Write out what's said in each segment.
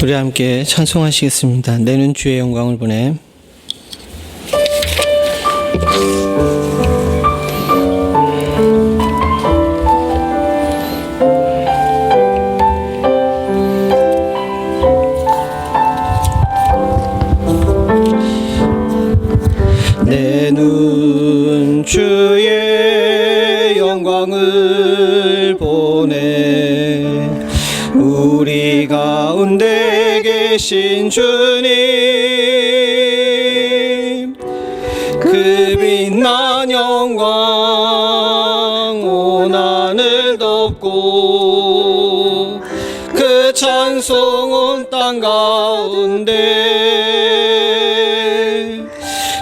우리 함께 찬송하시겠습니다. 내는 주의 영광을 보내. 내 눈 주의 영광을 보내. 우리 가운데 계신 주님, 그 빛난 영광 온 하늘 덮고, 그 찬송 온 땅 가운데.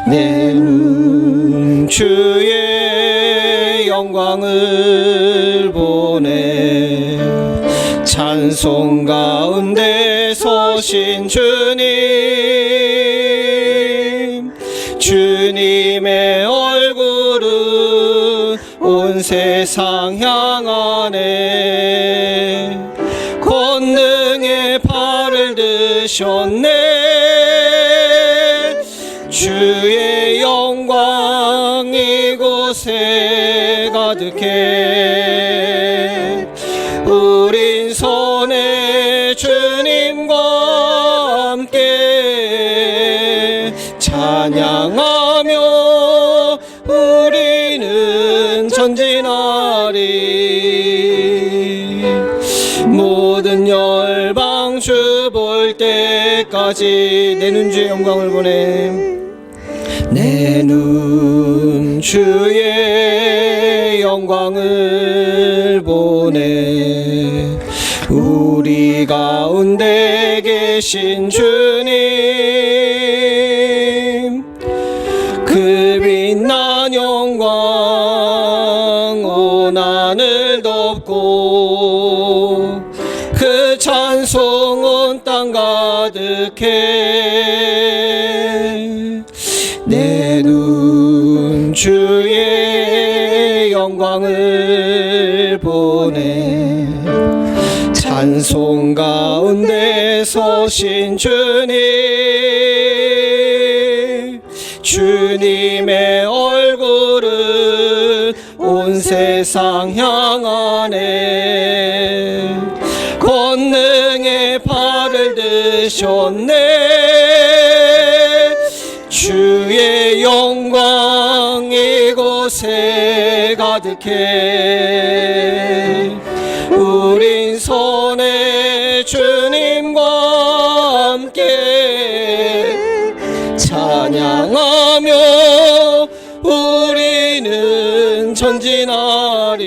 내 눈 주의 영광을 보내. 찬송 가운데 서신 주님, 주님의 얼굴은 온 세상 향하네. 권능의 팔을 드셨네. 주의 영광 이곳에 가득해. 우린 손에 주님과 함께 찬양하며 우리는 전진하리. 모든 열방 주 볼 때까지 내 눈 주의 영광을 보내. 내 눈 주의 영광을 보내. 우리 가운데 계신 주님, 그 빛난 영광 온 하늘 덮고, 그 찬송 온 땅 가득해. 내 눈 주의 영광을 보내. 찬송 가운데 서신 주님, 주님의 얼굴은 온 세상 향하네. 권능의 팔을 드셨네. 주의 영광 이곳에 가득해. 우린 손에 주님과 함께 찬양하며 우리는 전진하리.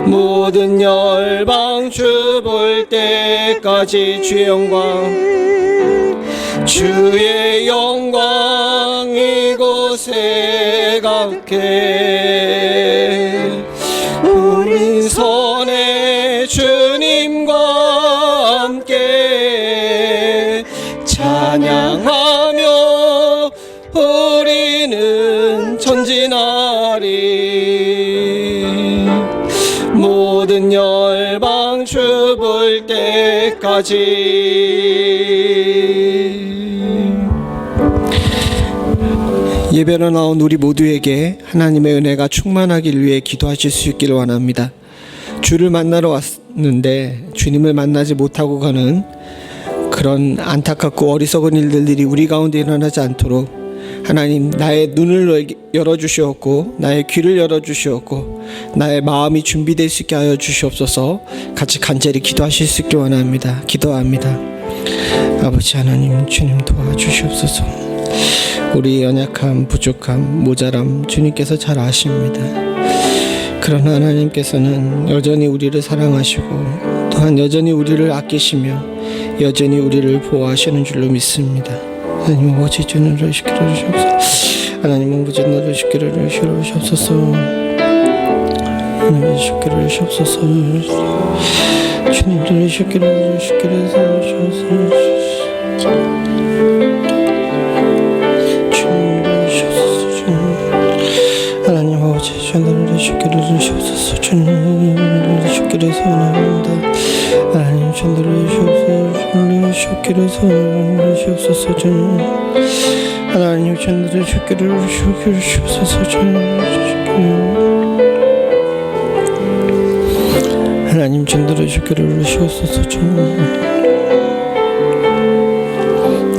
모든 열방 주 볼 때까지 주의 영광, 주의 영광 이곳에 가득해. 우린 손에 주님과 함께 찬양하며 우리는 전진하리. 모든 열방 주 볼 때까지. 예배로 나온 우리 모두에게 하나님의 은혜가 충만하길 위해 기도하실 수 있기를 원합니다. 주를 만나러 왔는데 주님을 만나지 못하고 가는 그런 안타깝고 어리석은 일들이 우리 가운데 일어나지 않도록 하나님, 나의 눈을 열어주시옵고 나의 귀를 열어주시옵고 나의 마음이 준비될 수 있게 하여 주시옵소서. 같이 간절히 기도하실 수 있길 원합니다. 기도합니다. 아버지 하나님, 주님 도와주시옵소서. 우리 연약함, 부족함, 모자람 주님께서 잘 아십니다. 그러나 하나님께서는 여전히 우리를 사랑하시고 또한 여전히 우리를 아끼시며 여전히 우리를 보호하시는 줄로 믿습니다. 하나님 아버지, 주님 너를 주옵소서. 하나님 아버지, 너를 주옵소서. 하나님 주옵소서. 주님 너를 주옵소서. 하나님 아버지, 주님을 주옵소서. 주님을 주옵소서. 원합니다. 하나님 천들으시옵소서 주를 손으시옵소서 주님 하나님 천들의 주기를 주옵소서 주님 하나님 천들의 주기를 주옵소서 주님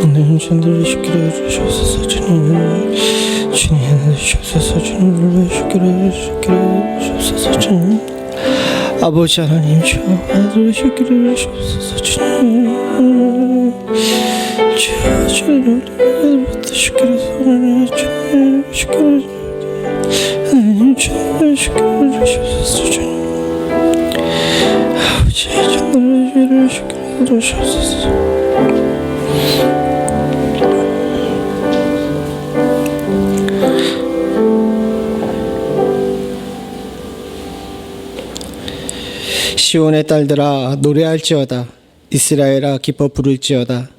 하나님 천들의 주기를 주옵소서 주님 주님 주옵소서 주님 주기를 주옵소서 주님 아버지 하나님 주 아들 주기를 주옵소서 주님 주님 주기를 하나님 주기를 하나님 주기를 주옵소서 주님 아버지 주기를 주옵소서 시온의 딸들아 노래할지어다 이스라엘아 기뻐 부를지어다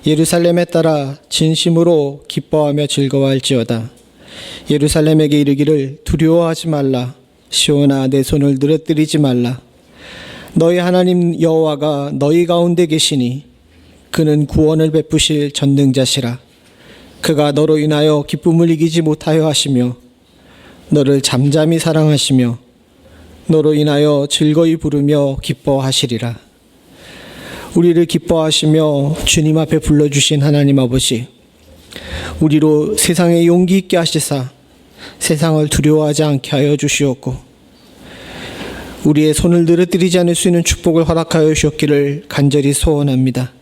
예루살렘에 따라 진심으로 기뻐하며 즐거워할지어다 예루살렘에게 이르기를 두려워하지 말라 시온아 내 손을 늘어뜨리지 말라 너희 하나님 여호와가 너희 가운데 계시니 그는 구원을 베푸실 전능자시라 그가 너로 인하여 기쁨을 이기지 못하여 하시며 너를 잠잠히 사랑하시며 너로 인하여 즐거이 부르며 기뻐하시리라. 우리를 기뻐하시며 주님 앞에 불러주신 하나님 아버지, 우리로 세상에 용기 있게 하시사 세상을 두려워하지 않게 하여 주시옵고 우리의 손을 늘어뜨리지 않을 수 있는 축복을 허락하여 주셨기를 간절히 소원합니다.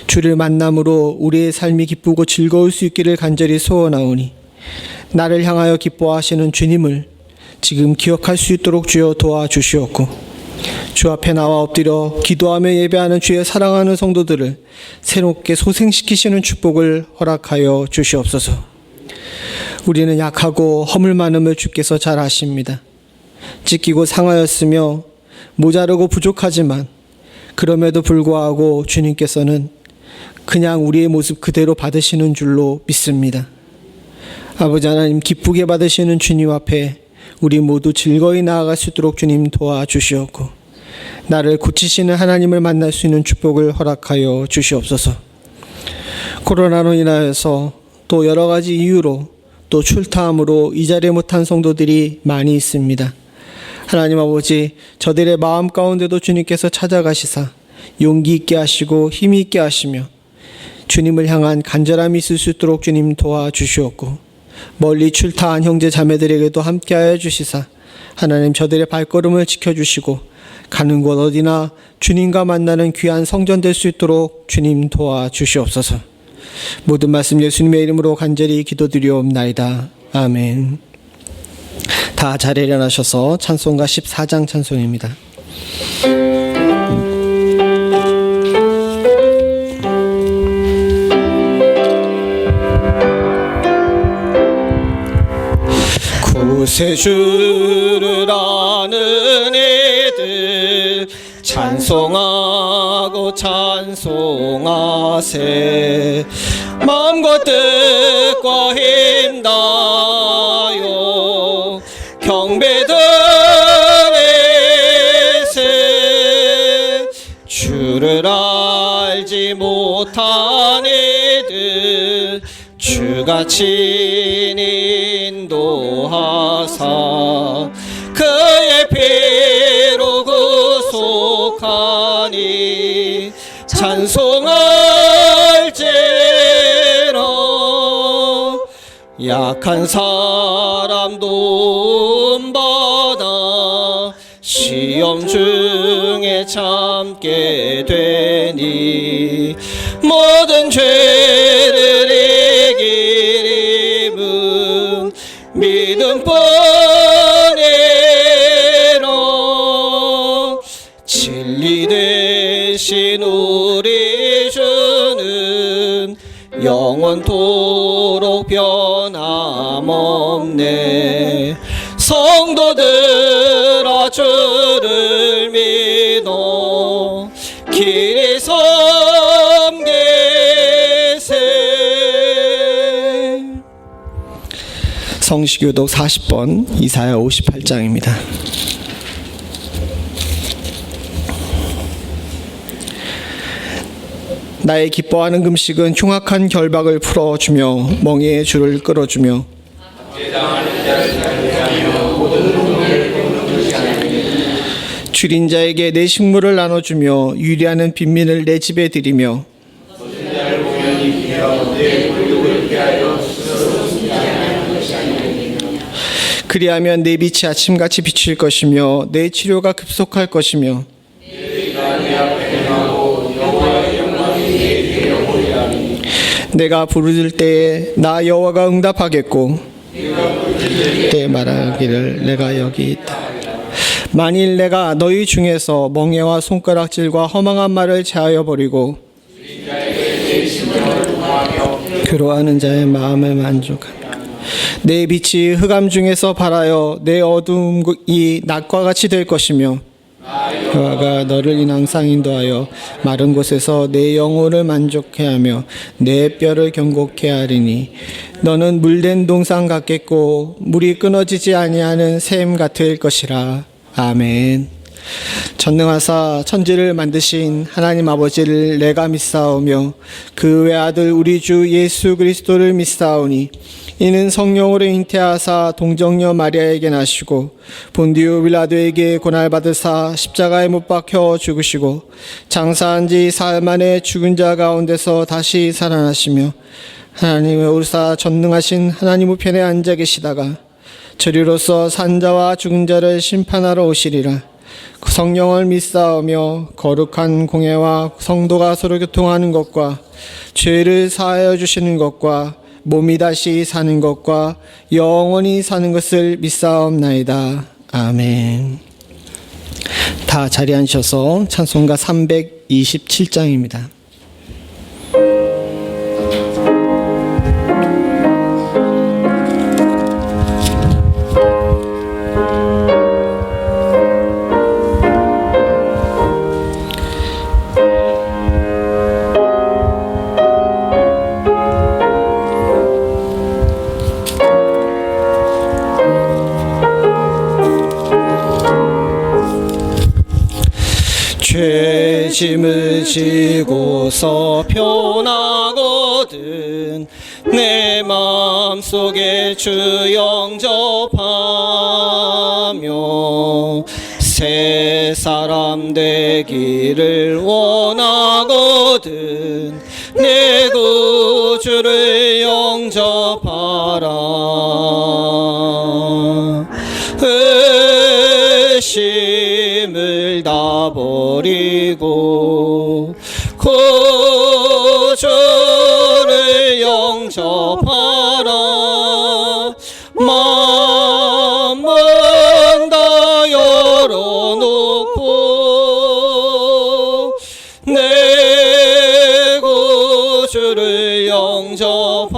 주를 만남으로 우리의 삶이 기쁘고 즐거울 수 있기를 간절히 소원하오니 나를 향하여 기뻐하시는 주님을 지금 기억할 수 있도록 주여 도와주시옵고 주 앞에 나와 엎드려 기도하며 예배하는 주의 사랑하는 성도들을 새롭게 소생시키시는 축복을 허락하여 주시옵소서. 우리는 약하고 허물 많음을 주께서 잘 아십니다. 찢기고 상하였으며 모자르고 부족하지만 그럼에도 불구하고 주님께서는 그냥 우리의 모습 그대로 받으시는 줄로 믿습니다. 아버지 하나님 기쁘게 받으시는 주님 앞에 우리 모두 즐거이 나아갈 수 있도록 주님 도와주시옵고 나를 고치시는 하나님을 만날 수 있는 축복을 허락하여 주시옵소서. 코로나로 인하여서 또 여러 가지 이유로 또 출타함으로 이 자리에 못한 성도들이 많이 있습니다. 하나님 아버지 저들의 마음 가운데도 주님께서 찾아가시사 용기 있게 하시고 힘이 있게 하시며 주님을 향한 간절함이 있을 수 있도록 주님 도와주시옵고 멀리 출타한 형제 자매들에게도 함께하여 주시사 하나님 저들의 발걸음을 지켜주시고 가는 곳 어디나 주님과 만나는 귀한 성전 될 수 있도록 주님 도와주시옵소서. 모든 말씀 예수님의 이름으로 간절히 기도드리옵나이다. 아멘. 다 잘 일어나셔서 찬송가 14장 찬송입니다. 구세주를 아는 이들 찬송하고 찬송하세 마음과 뜻과 힘 다하여 경배드리세 주를 알지 못한 이들 주가 친히 인도하사 그의 피로 구속하니 찬송할지라 약한 사람 도움받아 시험 중에 참게 되니 모든 죄를 이기림은 믿음뿐이라 진리 되신 우리 주는 영원토록 변함없네 성도들아 주를 믿어 길이 섬기세. 성시교독 40번 이사야 58장입니다. 나의 기뻐하는 금식은 흉악한 결박을 풀어주며 멍에의 줄을 끌어주며 줄인 자에게 내 식물을 나눠주며 유리하는 빈민을 내 집에 들이며 그리하면 내 빛이 아침같이 비칠 것이며 내 치료가 급속할 것이며 내가 부르짖을 때에 나 여호와가 응답하겠고 때 말하기를 내가 여기 있다. 만일 내가 너희 중에서 멍에와 손가락질과 허망한 말을 제하여 버리고 괴로워하는 자의 마음을 만족하며 내 빛이 흑암 중에서 발하여 내 어둠이 낮과 같이 될 것이며 여호와가 너를 인항상 인도하여 마른 곳에서 내 영혼을 만족해 하며 내 뼈를 경고케 하리니 너는 물된 동산 같겠고 물이 끊어지지 아니하는 샘 같을 것이라. 아멘. 전능하사 천지를 만드신 하나님 아버지를 내가 믿사오며 그 외아들 우리 주 예수 그리스도를 믿사오니 이는 성령으로 잉태하사 동정녀 마리아에게 나시고 본디오 빌라도에게 고난받으사 십자가에 못 박혀 죽으시고 장사한 지 사흘 만에 죽은 자 가운데서 다시 살아나시며 하나님의 오르사 전능하신 하나님 우편에 앉아 계시다가 저리로서 산자와 죽은 자를 심판하러 오시리라. 그 성령을 믿사오며 거룩한 공회와 성도가 서로 교통하는 것과 죄를 사하여 주시는 것과 몸이 다시 사는 것과 영원히 사는 것을 믿사옵나이다. 아멘. 다 자리에 앉으셔서 찬송가 327장입니다. 죄짐을 지고서 편하거든 내 마음속에 주 영접하며 새 사람 되기를 원하거든 내 구주를 영접하라. 의심을 다 버리고 구주를 영접하라. 마음은 다 열어놓고 내 구주를 영접하라.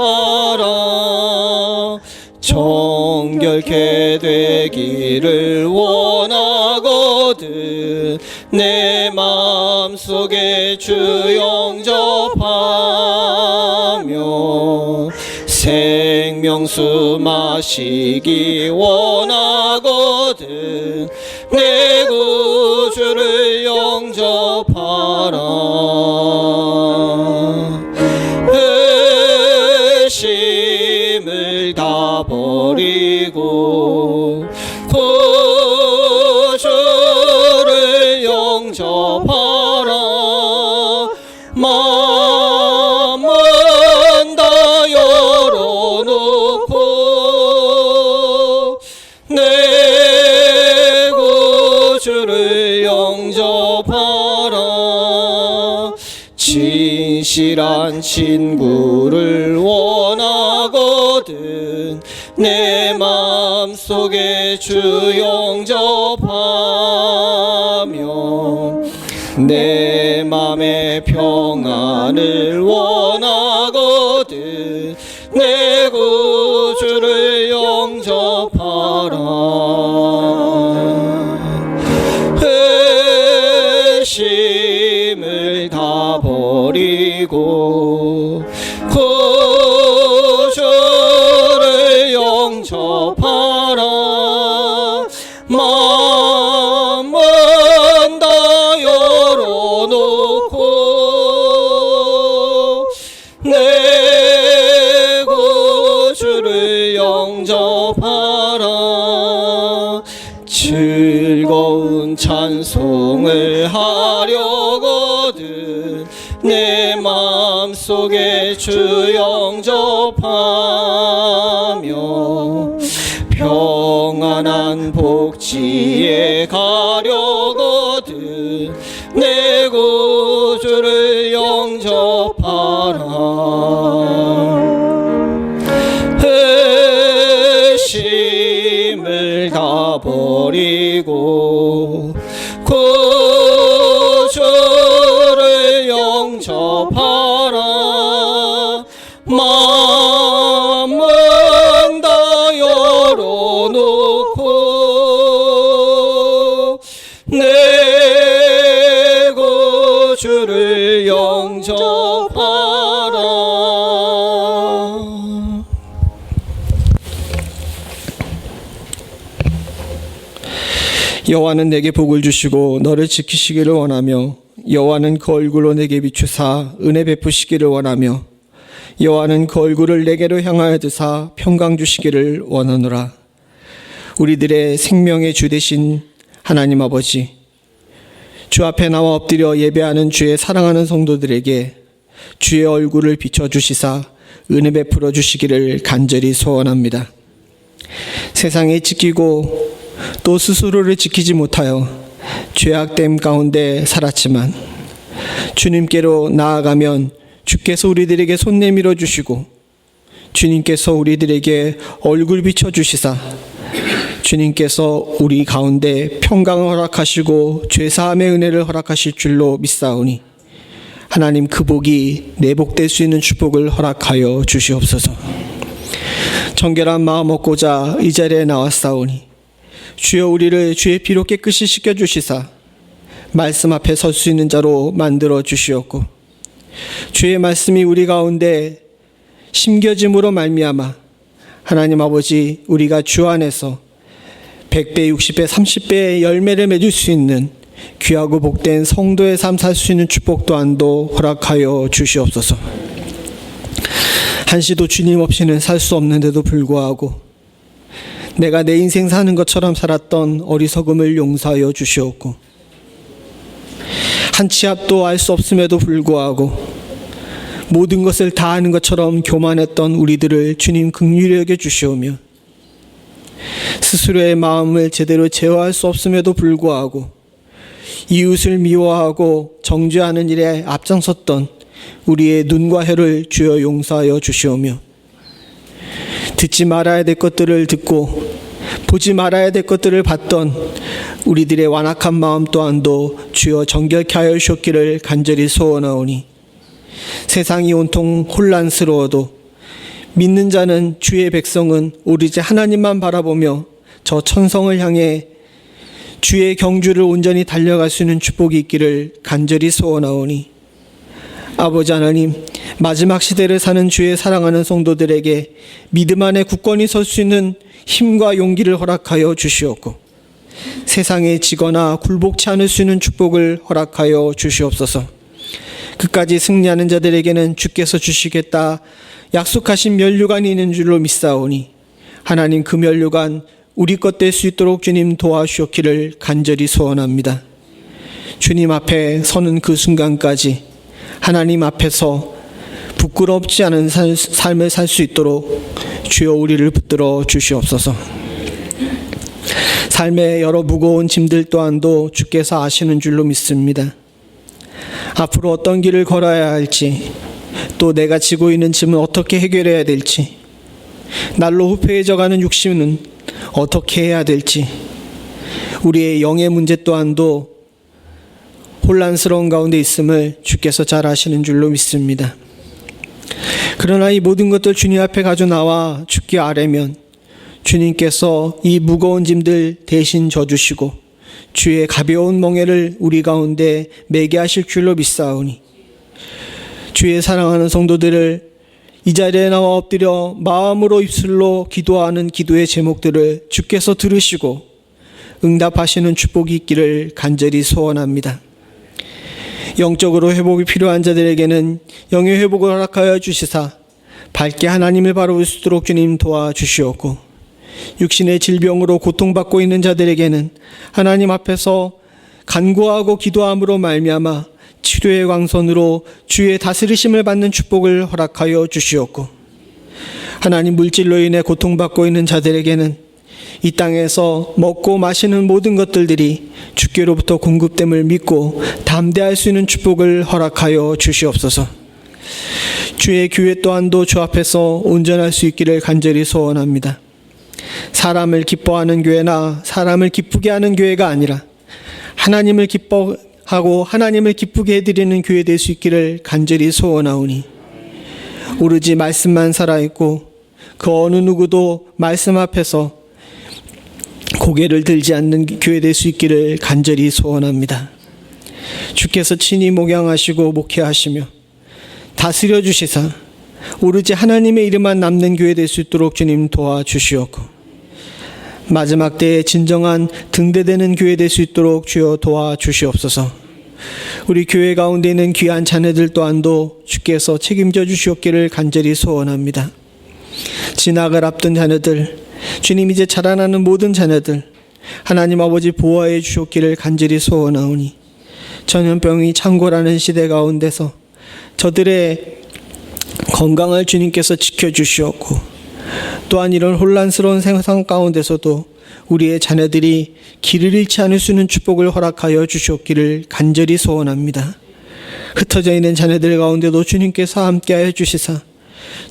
정결케 되기를 원하거든 내 마음속에 주 영접하며 생명수 마시기 원하거든 내 구주를 영접하라. 의심을 다 버리고 구주를 영접하라. 마음은 다 열어놓고 내 구주를 영접하라. 진실한 친구를 원하거든 내 마음속에 주 영접하며 내 맘의 평안을 원하거든 내 구주를 영접하라. 의심을 다 버리고 구주를 영접하라. 마음은 다 열어놓고 가려거든 내 마음속에 주 영접하며 평안한 복지에 가려거든 내 구주를 영접하라. 의심을 다 버리고 구주를 영접하라. 마음은 다 열어놓고 내 구주를 영접하라. 여호와는 내게 복을 주시고 너를 지키시기를 원하며 여호와는 그 얼굴로 내게 비추사 은혜 베푸시기를 원하며 여호와는 그 얼굴을 내게로 향하여 드사 평강 주시기를 원하노라. 우리들의 생명의 주 되신 하나님 아버지, 주 앞에 나와 엎드려 예배하는 주의 사랑하는 성도들에게 주의 얼굴을 비춰주시사 은혜 베풀어 주시기를 간절히 소원합니다. 세상에 지키고 또 스스로를 지키지 못하여 죄악됨 가운데 살았지만 주님께로 나아가면 주께서 우리들에게 손 내밀어 주시고 주님께서 우리들에게 얼굴 비춰 주시사 주님께서 우리 가운데 평강을 허락하시고 죄사함의 은혜를 허락하실 줄로 믿사오니 하나님 그 복이 내복될 수 있는 축복을 허락하여 주시옵소서. 정결한 마음 얻고자 이 자리에 나왔사오니 주여 우리를 주의 피로 깨끗이 씻겨주시사 말씀 앞에 설 수 있는 자로 만들어 주시옵고 주의 말씀이 우리 가운데 심겨짐으로 말미암아 하나님 아버지 우리가 주 안에서 100배, 60배, 30배의 열매를 맺을 수 있는 귀하고 복된 성도의 삶 살 수 있는 축복 또한도 허락하여 주시옵소서. 한시도 주님 없이는 살 수 없는데도 불구하고 내가 내 인생 사는 것처럼 살았던 어리석음을 용서하여 주시옵고 한 치 앞도 알 수 없음에도 불구하고 모든 것을 다 아는 것처럼 교만했던 우리들을 주님 긍휼히 여겨 주시오며 스스로의 마음을 제대로 제어할 수 없음에도 불구하고 이웃을 미워하고 정죄하는 일에 앞장섰던 우리의 눈과 혀를 주여 용서하여 주시오며 듣지 말아야 될 것들을 듣고 보지 말아야 될 것들을 봤던 우리들의 완악한 마음 또한도 주여 정결케 하여 주셨기를 간절히 소원하오니 세상이 온통 혼란스러워도 믿는 자는 주의 백성은 오로지 하나님만 바라보며 저 천성을 향해 주의 경주를 온전히 달려갈 수 있는 축복이 있기를 간절히 소원하오니 아버지 하나님, 마지막 시대를 사는 주의 사랑하는 성도들에게 믿음 안에 굳건히 설 수 있는 힘과 용기를 허락하여 주시옵고 세상에 지거나 굴복치 않을 수 있는 축복을 허락하여 주시옵소서. 끝까지 승리하는 자들에게는 주께서 주시겠다 약속하신 면류관이 있는 줄로 믿사오니 하나님 그 면류관 우리 것 될 수 있도록 주님 도와주셨기를 간절히 소원합니다. 주님 앞에 서는 그 순간까지 하나님 앞에서 부끄럽지 않은 삶을 살 수 있도록 주여 우리를 붙들어 주시옵소서. 삶의 여러 무거운 짐들 또한도 주께서 아시는 줄로 믿습니다. 앞으로 어떤 길을 걸어야 할지 또 내가 지고 있는 짐은 어떻게 해결해야 될지 날로 후패해져가는 육신은 어떻게 해야 될지 우리의 영의 문제 또한도 혼란스러운 가운데 있음을 주께서 잘 아시는 줄로 믿습니다. 그러나 이 모든 것들 주님 앞에 가져 나와 주께 아뢰면 주님께서 이 무거운 짐들 대신 져주시고 주의 가벼운 멍에를 우리 가운데 매게 하실 줄로 믿사오니 주의 사랑하는 성도들을 이 자리에 나와 엎드려 마음으로 입술로 기도하는 기도의 제목들을 주께서 들으시고 응답하시는 축복이 있기를 간절히 소원합니다. 영적으로 회복이 필요한 자들에게는 영의 회복을 허락하여 주시사 밝게 하나님을 바라볼 수 있도록 주님 도와주시옵고 육신의 질병으로 고통받고 있는 자들에게는 하나님 앞에서 간구하고 기도함으로 말미암아 치료의 광선으로 주의 다스리심을 받는 축복을 허락하여 주시옵고, 하나님, 물질로 인해 고통받고 있는 자들에게는 이 땅에서 먹고 마시는 모든 것들이 주께로부터 공급됨을 믿고 담대할 수 있는 축복을 허락하여 주시옵소서. 주의 교회 또한도 주 앞에서 온전할 수 있기를 간절히 소원합니다. 사람을 기뻐하는 교회나 사람을 기쁘게 하는 교회가 아니라 하나님을 기뻐하고 하나님을 기쁘게 해드리는 교회 될 수 있기를 간절히 소원하오니, 오로지 말씀만 살아있고 그 어느 누구도 말씀 앞에서 고개를 들지 않는 교회 될 수 있기를 간절히 소원합니다. 주께서 친히 목양하시고 목회하시며 다스려 주시사 오로지 하나님의 이름만 남는 교회 될 수 있도록 주님 도와주시옵고, 마지막 때에 진정한 등대되는 교회 될 수 있도록 주여 도와주시옵소서. 우리 교회 가운데 있는 귀한 자녀들 또한도 주께서 책임져 주시옵기를 간절히 소원합니다. 진학을 앞둔 자녀들, 주님, 이제 자라나는 모든 자녀들 하나님 아버지 보호해 주시옵기를 간절히 소원하오니, 전염병이 창궐하는 시대 가운데서 저들의 건강을 주님께서 지켜주시옵고, 또한 이런 혼란스러운 세상 가운데서도 우리의 자녀들이 길을 잃지 않을 수 있는 축복을 허락하여 주시옵기를 간절히 소원합니다. 흩어져 있는 자녀들 가운데도 주님께서 함께하여 주시사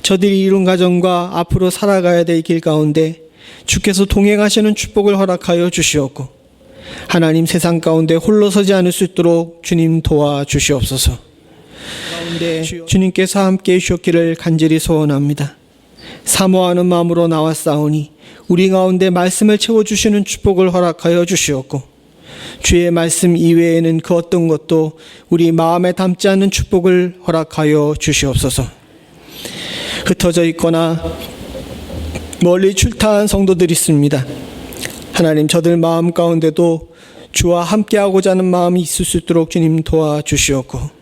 저들이 이룬 가정과 앞으로 살아가야 될 길 가운데 주께서 동행하시는 축복을 허락하여 주시옵고, 하나님, 세상 가운데 홀로 서지 않을 수 있도록 주님 도와주시옵소서. 가운데 주님께서 함께해 주셨기를 간절히 소원합니다. 사모하는 마음으로 나왔사오니 우리 가운데 말씀을 채워주시는 축복을 허락하여 주시옵고, 주의 말씀 이외에는 그 어떤 것도 우리 마음에 담지 않는 축복을 허락하여 주시옵소서. 흩어져 있거나 멀리 출타한 성도들이 있습니다. 하나님, 저들 마음 가운데도 주와 함께하고자 하는 마음이 있을 수 있도록 주님 도와주시옵고,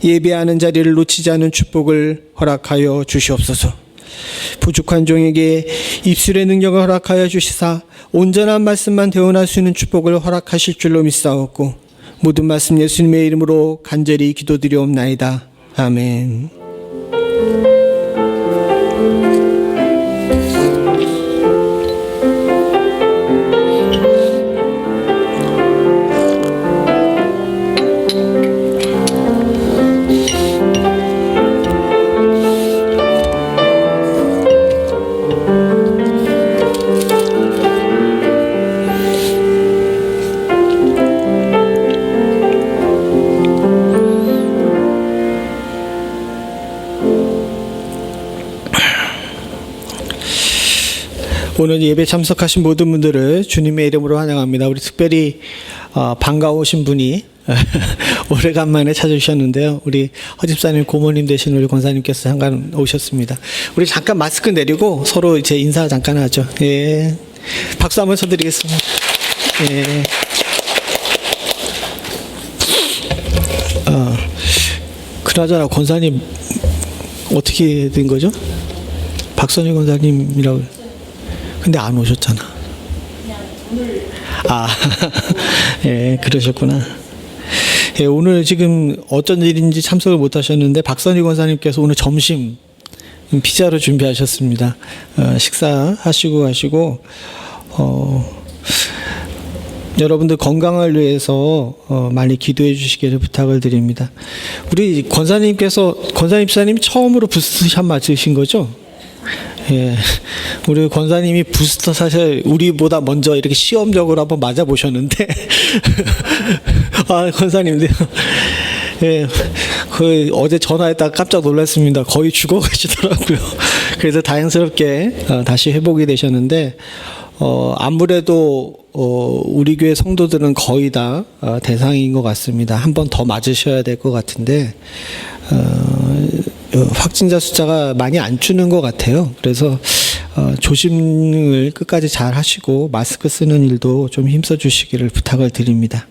예배하는 자리를 놓치지 않은 축복을 허락하여 주시옵소서. 부족한 종에게 입술의 능력을 허락하여 주시사 온전한 말씀만 대언할 수 있는 축복을 허락하실 줄로 믿사옵고, 모든 말씀 예수님의 이름으로 간절히 기도드리옵나이다. 아멘. 오늘 예배 참석하신 모든 분들을 주님의 이름으로 환영합니다. 우리 특별히 반가우신 분이 오래간만에 찾아주셨는데요. 우리 허집사님 고모님 되신 우리 권사님께서 잠깐 오셨습니다. 우리 잠깐 마스크 내리고 서로 이제 인사 잠깐 하죠. 예, 박수 한번 쳐드리겠습니다. 예. 그나저나 권사님 어떻게 된 거죠? 박선희 권사님이라고. 근데 안 오셨잖아. 예, 그러셨구나. 예, 오늘 지금 어쩐 일인지 참석을 못 하셨는데 박선희 권사님께서 오늘 점심 피자로 준비하셨습니다. 식사하시고 가시고 여러분들 건강을 위해서 많이 기도해 주시기를 부탁을 드립니다. 우리 권사님께서 권사님 집사님 처음으로 부스트샷 맞으신 거죠? 예, 우리 권사님이 부스터 사실 우리보다 먼저 이렇게 시험적으로 한번 맞아보셨는데, 권사님들, 예, 어제 전화했다가 깜짝 놀랐습니다. 거의 죽어가시더라고요. 그래서 다행스럽게 다시 회복이 되셨는데, 아무래도 우리 교회 성도들은 거의 다 대상인 것 같습니다. 한 번 더 맞으셔야 될 것 같은데, 확진자 숫자가 많이 안 주는 것 같아요. 그래서 조심을 끝까지 잘 하시고 마스크 쓰는 일도 좀 힘써 주시기를 부탁을 드립니다.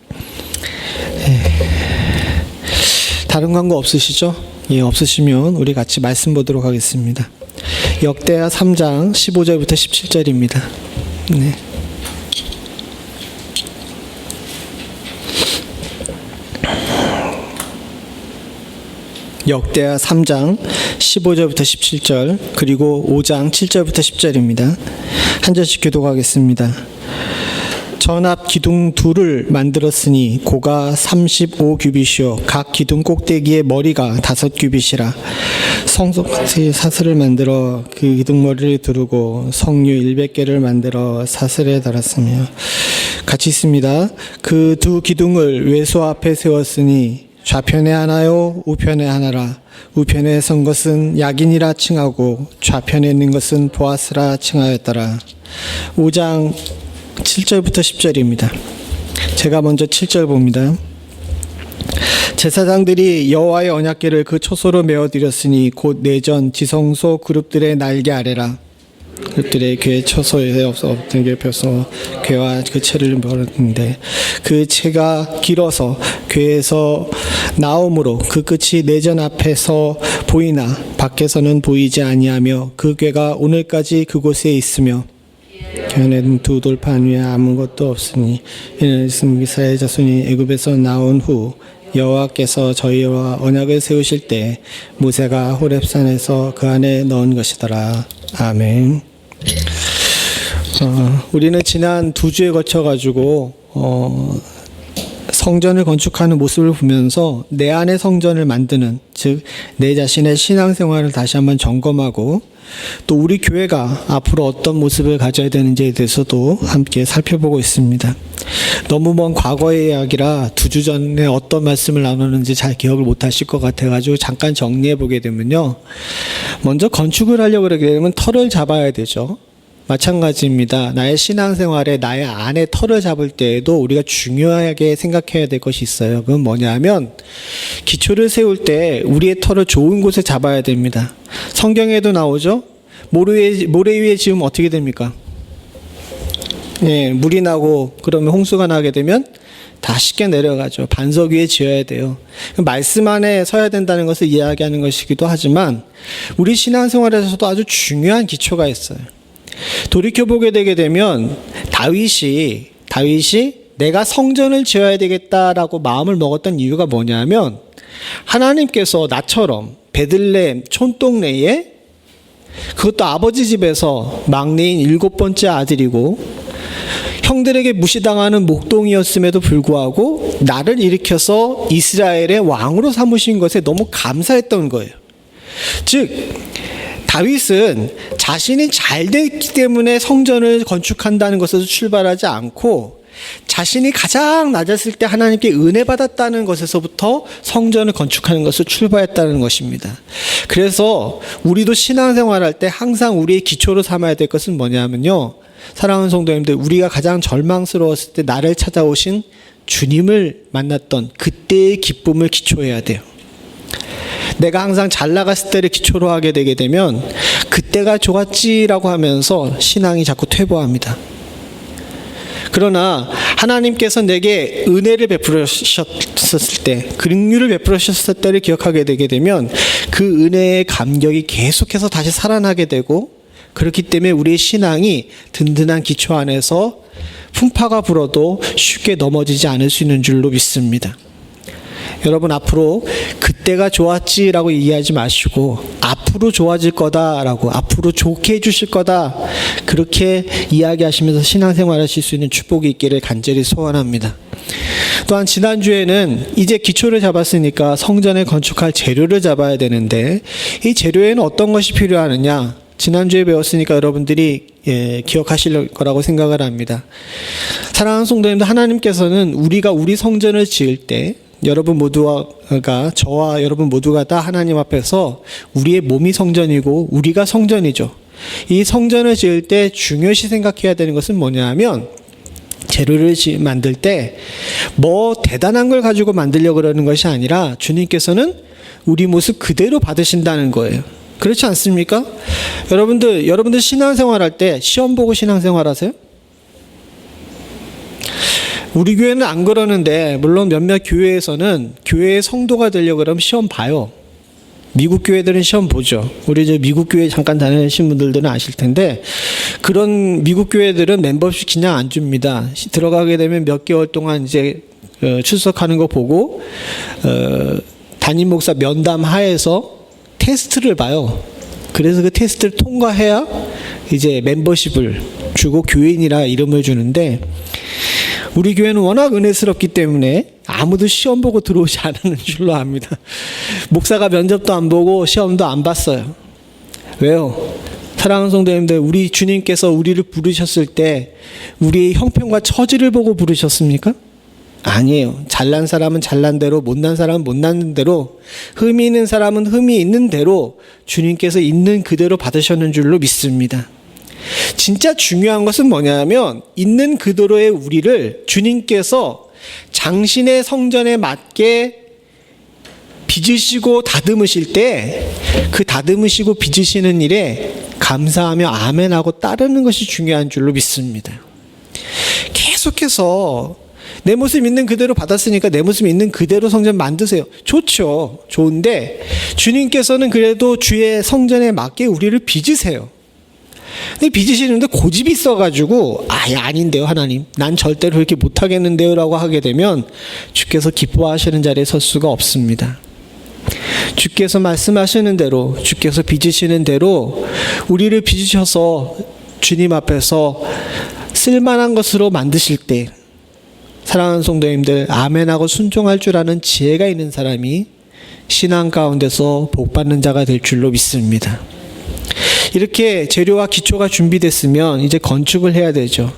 다른 광고 없으시죠? 예, 없으시면 우리 같이 말씀 보도록 하겠습니다. 역대하 3장 15절부터 17절입니다. 네. 역대하 3장 15절부터 17절 그리고 5장 7절부터 10절입니다. 한 절씩 교독하겠습니다. 전합 기둥 둘을 만들었으니 고가 35규빗이요 각 기둥 꼭대기의 머리가 5규빗이라 성소의 사슬을 만들어 그 기둥 머리를 두르고 성류 100개를 만들어 사슬에 달았으며 같이 있습니다. 그 두 기둥을 외소 앞에 세웠으니 좌편에 하나요 우편에 하나라. 우편에 선 것은 야긴이라 칭하고 좌편에 있는 것은 보아스라 칭하였더라. 5장 7절부터 10절입니다. 제가 먼저 7절 봅니다. 제사장들이 여호와의 언약궤를 그 초소로 메어드렸으니 곧 내전 지성소 그룹들의 날개 아래라. 그룹들의 궤 초소에 없던 게 펴서 궤와 그 채를 멀었는데 그 채가 길어서 궤에서 나옴으로 그 끝이 내전 앞에서 보이나 밖에서는 보이지 아니하며 그 궤가 오늘까지 그곳에 있으며 궤는 두 돌판 위에 아무것도 없으니 이는 이스라엘 자손이 애굽에서 나온 후 여호와께서 저희와 언약을 세우실 때 모세가 호렙산에서 그 안에 넣은 것이더라. 아멘. 우리는 지난 2주에 거쳐 가지고 성전을 건축하는 모습을 보면서 내 안에 성전을 만드는, 즉 내 자신의 신앙생활을 다시 한번 점검하고 또 우리 교회가 앞으로 어떤 모습을 가져야 되는지에 대해서도 함께 살펴보고 있습니다. 너무 먼 과거의 이야기라 2주 전에 어떤 말씀을 나누는지 잘 기억을 못 하실 것 같아가지고 잠깐 정리해 보게 되면요. 먼저 건축을 하려고 그러게 되면 터를 잡아야 되죠. 마찬가지입니다. 나의 신앙생활에 나의 안에 터를 잡을 때에도 우리가 중요하게 생각해야 될 것이 있어요. 그건 뭐냐면 기초를 세울 때 우리의 터를 좋은 곳에 잡아야 됩니다. 성경에도 나오죠. 모래 위에 지으면 어떻게 됩니까? 예, 물이 나고 그러면 홍수가 나게 되면 다 쉽게 내려가죠. 반석 위에 지어야 돼요. 말씀 안에 서야 된다는 것을 이야기하는 것이기도 하지만 우리 신앙생활에서도 아주 중요한 기초가 있어요. 돌이켜보게 되게 되면 다윗이 내가 성전을 지어야 되겠다라고 마음을 먹었던 이유가 뭐냐면 하나님께서 나처럼 베들레헴 촌동네에 그것도 아버지 집에서 막내인 7번째 아들이고 형들에게 무시당하는 목동이었음에도 불구하고 나를 일으켜서 이스라엘의 왕으로 삼으신 것에 너무 감사했던 거예요. 즉 다윗은 자신이 잘 됐기 때문에 성전을 건축한다는 것에서 출발하지 않고 자신이 가장 낮았을 때 하나님께 은혜 받았다는 것에서부터 성전을 건축하는 것을 출발했다는 것입니다. 그래서 우리도 신앙생활할 때 항상 우리의 기초로 삼아야 될 것은 뭐냐면요. 사랑하는 성도님들, 우리가 가장 절망스러웠을 때 나를 찾아오신 주님을 만났던 그때의 기쁨을 기초해야 돼요. 내가 항상 잘 나갔을 때를 기초로 하게 되게 되면 그때가 좋았지라고 하면서 신앙이 자꾸 퇴보합니다. 그러나 하나님께서 내게 은혜를 베풀으셨을 때, 긍휼을 베풀으셨을 때를 기억하게 되게 되면 그 은혜의 감격이 계속해서 다시 살아나게 되고 그렇기 때문에 우리의 신앙이 든든한 기초 안에서 풍파가 불어도 쉽게 넘어지지 않을 수 있는 줄로 믿습니다. 여러분 앞으로 그때가 좋았지라고 얘기하지 마시고 앞으로 좋아질 거다라고 앞으로 좋게 해주실 거다 그렇게 이야기하시면서 신앙생활 하실 수 있는 축복이 있기를 간절히 소원합니다. 또한 지난주에는 이제 기초를 잡았으니까 성전에 건축할 재료를 잡아야 되는데 이 재료에는 어떤 것이 필요하느냐 지난주에 배웠으니까 여러분들이 기억하실 거라고 생각을 합니다. 사랑하는 성도님들, 하나님께서는 우리가 우리 성전을 지을 때 여러분 모두가 저와 여러분 모두가 다 하나님 앞에서 우리의 몸이 성전이고 우리가 성전이죠. 이 성전을 지을 때 중요시 생각해야 되는 것은 뭐냐면 재료를 만들 때 뭐 대단한 걸 가지고 만들려고 그러는 것이 아니라 주님께서는 우리 모습 그대로 받으신다는 거예요. 그렇지 않습니까? 여러분들 신앙생활 할 때 시험 보고 신앙생활 하세요? 우리 교회는 안 그러는데 물론 몇몇 교회에서는 교회의 성도가 되려고 그러면 시험 봐요. 미국 교회들은 시험 보죠. 우리 저 미국 교회 잠깐 다니신 분들은 아실 텐데 그런 미국 교회들은 멤버십 그냥 안 줍니다. 들어가게 되면 몇 개월 동안 이제 출석하는 거 보고 담임 목사 면담 하에서 테스트를 봐요. 그래서 그 테스트를 통과해야 이제 멤버십을 주고 교인이라 이름을 주는데, 우리 교회는 워낙 은혜스럽기 때문에 아무도 시험 보고 들어오지 않는 줄로 압니다. 목사가 면접도 안 보고 시험도 안 봤어요. 왜요? 사랑하는 성도님들, 우리 주님께서 우리를 부르셨을 때 우리의 형편과 처지를 보고 부르셨습니까? 아니에요. 잘난 사람은 잘난 대로, 못난 사람은 못난 대로, 흠이 있는 사람은 흠이 있는 대로 주님께서 있는 그대로 받으셨는 줄로 믿습니다. 진짜 중요한 것은 뭐냐면, 있는 그대로의 우리를 주님께서 당신의 성전에 맞게 빚으시고 다듬으실 때, 그 다듬으시고 빚으시는 일에 감사하며 아멘하고 따르는 것이 중요한 줄로 믿습니다. 계속해서 내 모습 있는 그대로 받았으니까 내 모습 있는 그대로 성전 만드세요. 좋죠. 좋은데 주님께서는 그래도 주의 성전에 맞게 우리를 빚으세요. 근데 빚으시는데 고집이 있어가지고 아닌데요 하나님, 난 절대로 그렇게 못하겠는데요 라고 하게 되면 주께서 기뻐하시는 자리에 설 수가 없습니다. 주께서 말씀하시는 대로, 주께서 빚으시는 대로 우리를 빚으셔서 주님 앞에서 쓸만한 것으로 만드실 때, 사랑하는 성도님들, 아멘하고 순종할 줄 아는 지혜가 있는 사람이 신앙 가운데서 복받는 자가 될 줄로 믿습니다. 이렇게 재료와 기초가 준비됐으면 이제 건축을 해야 되죠.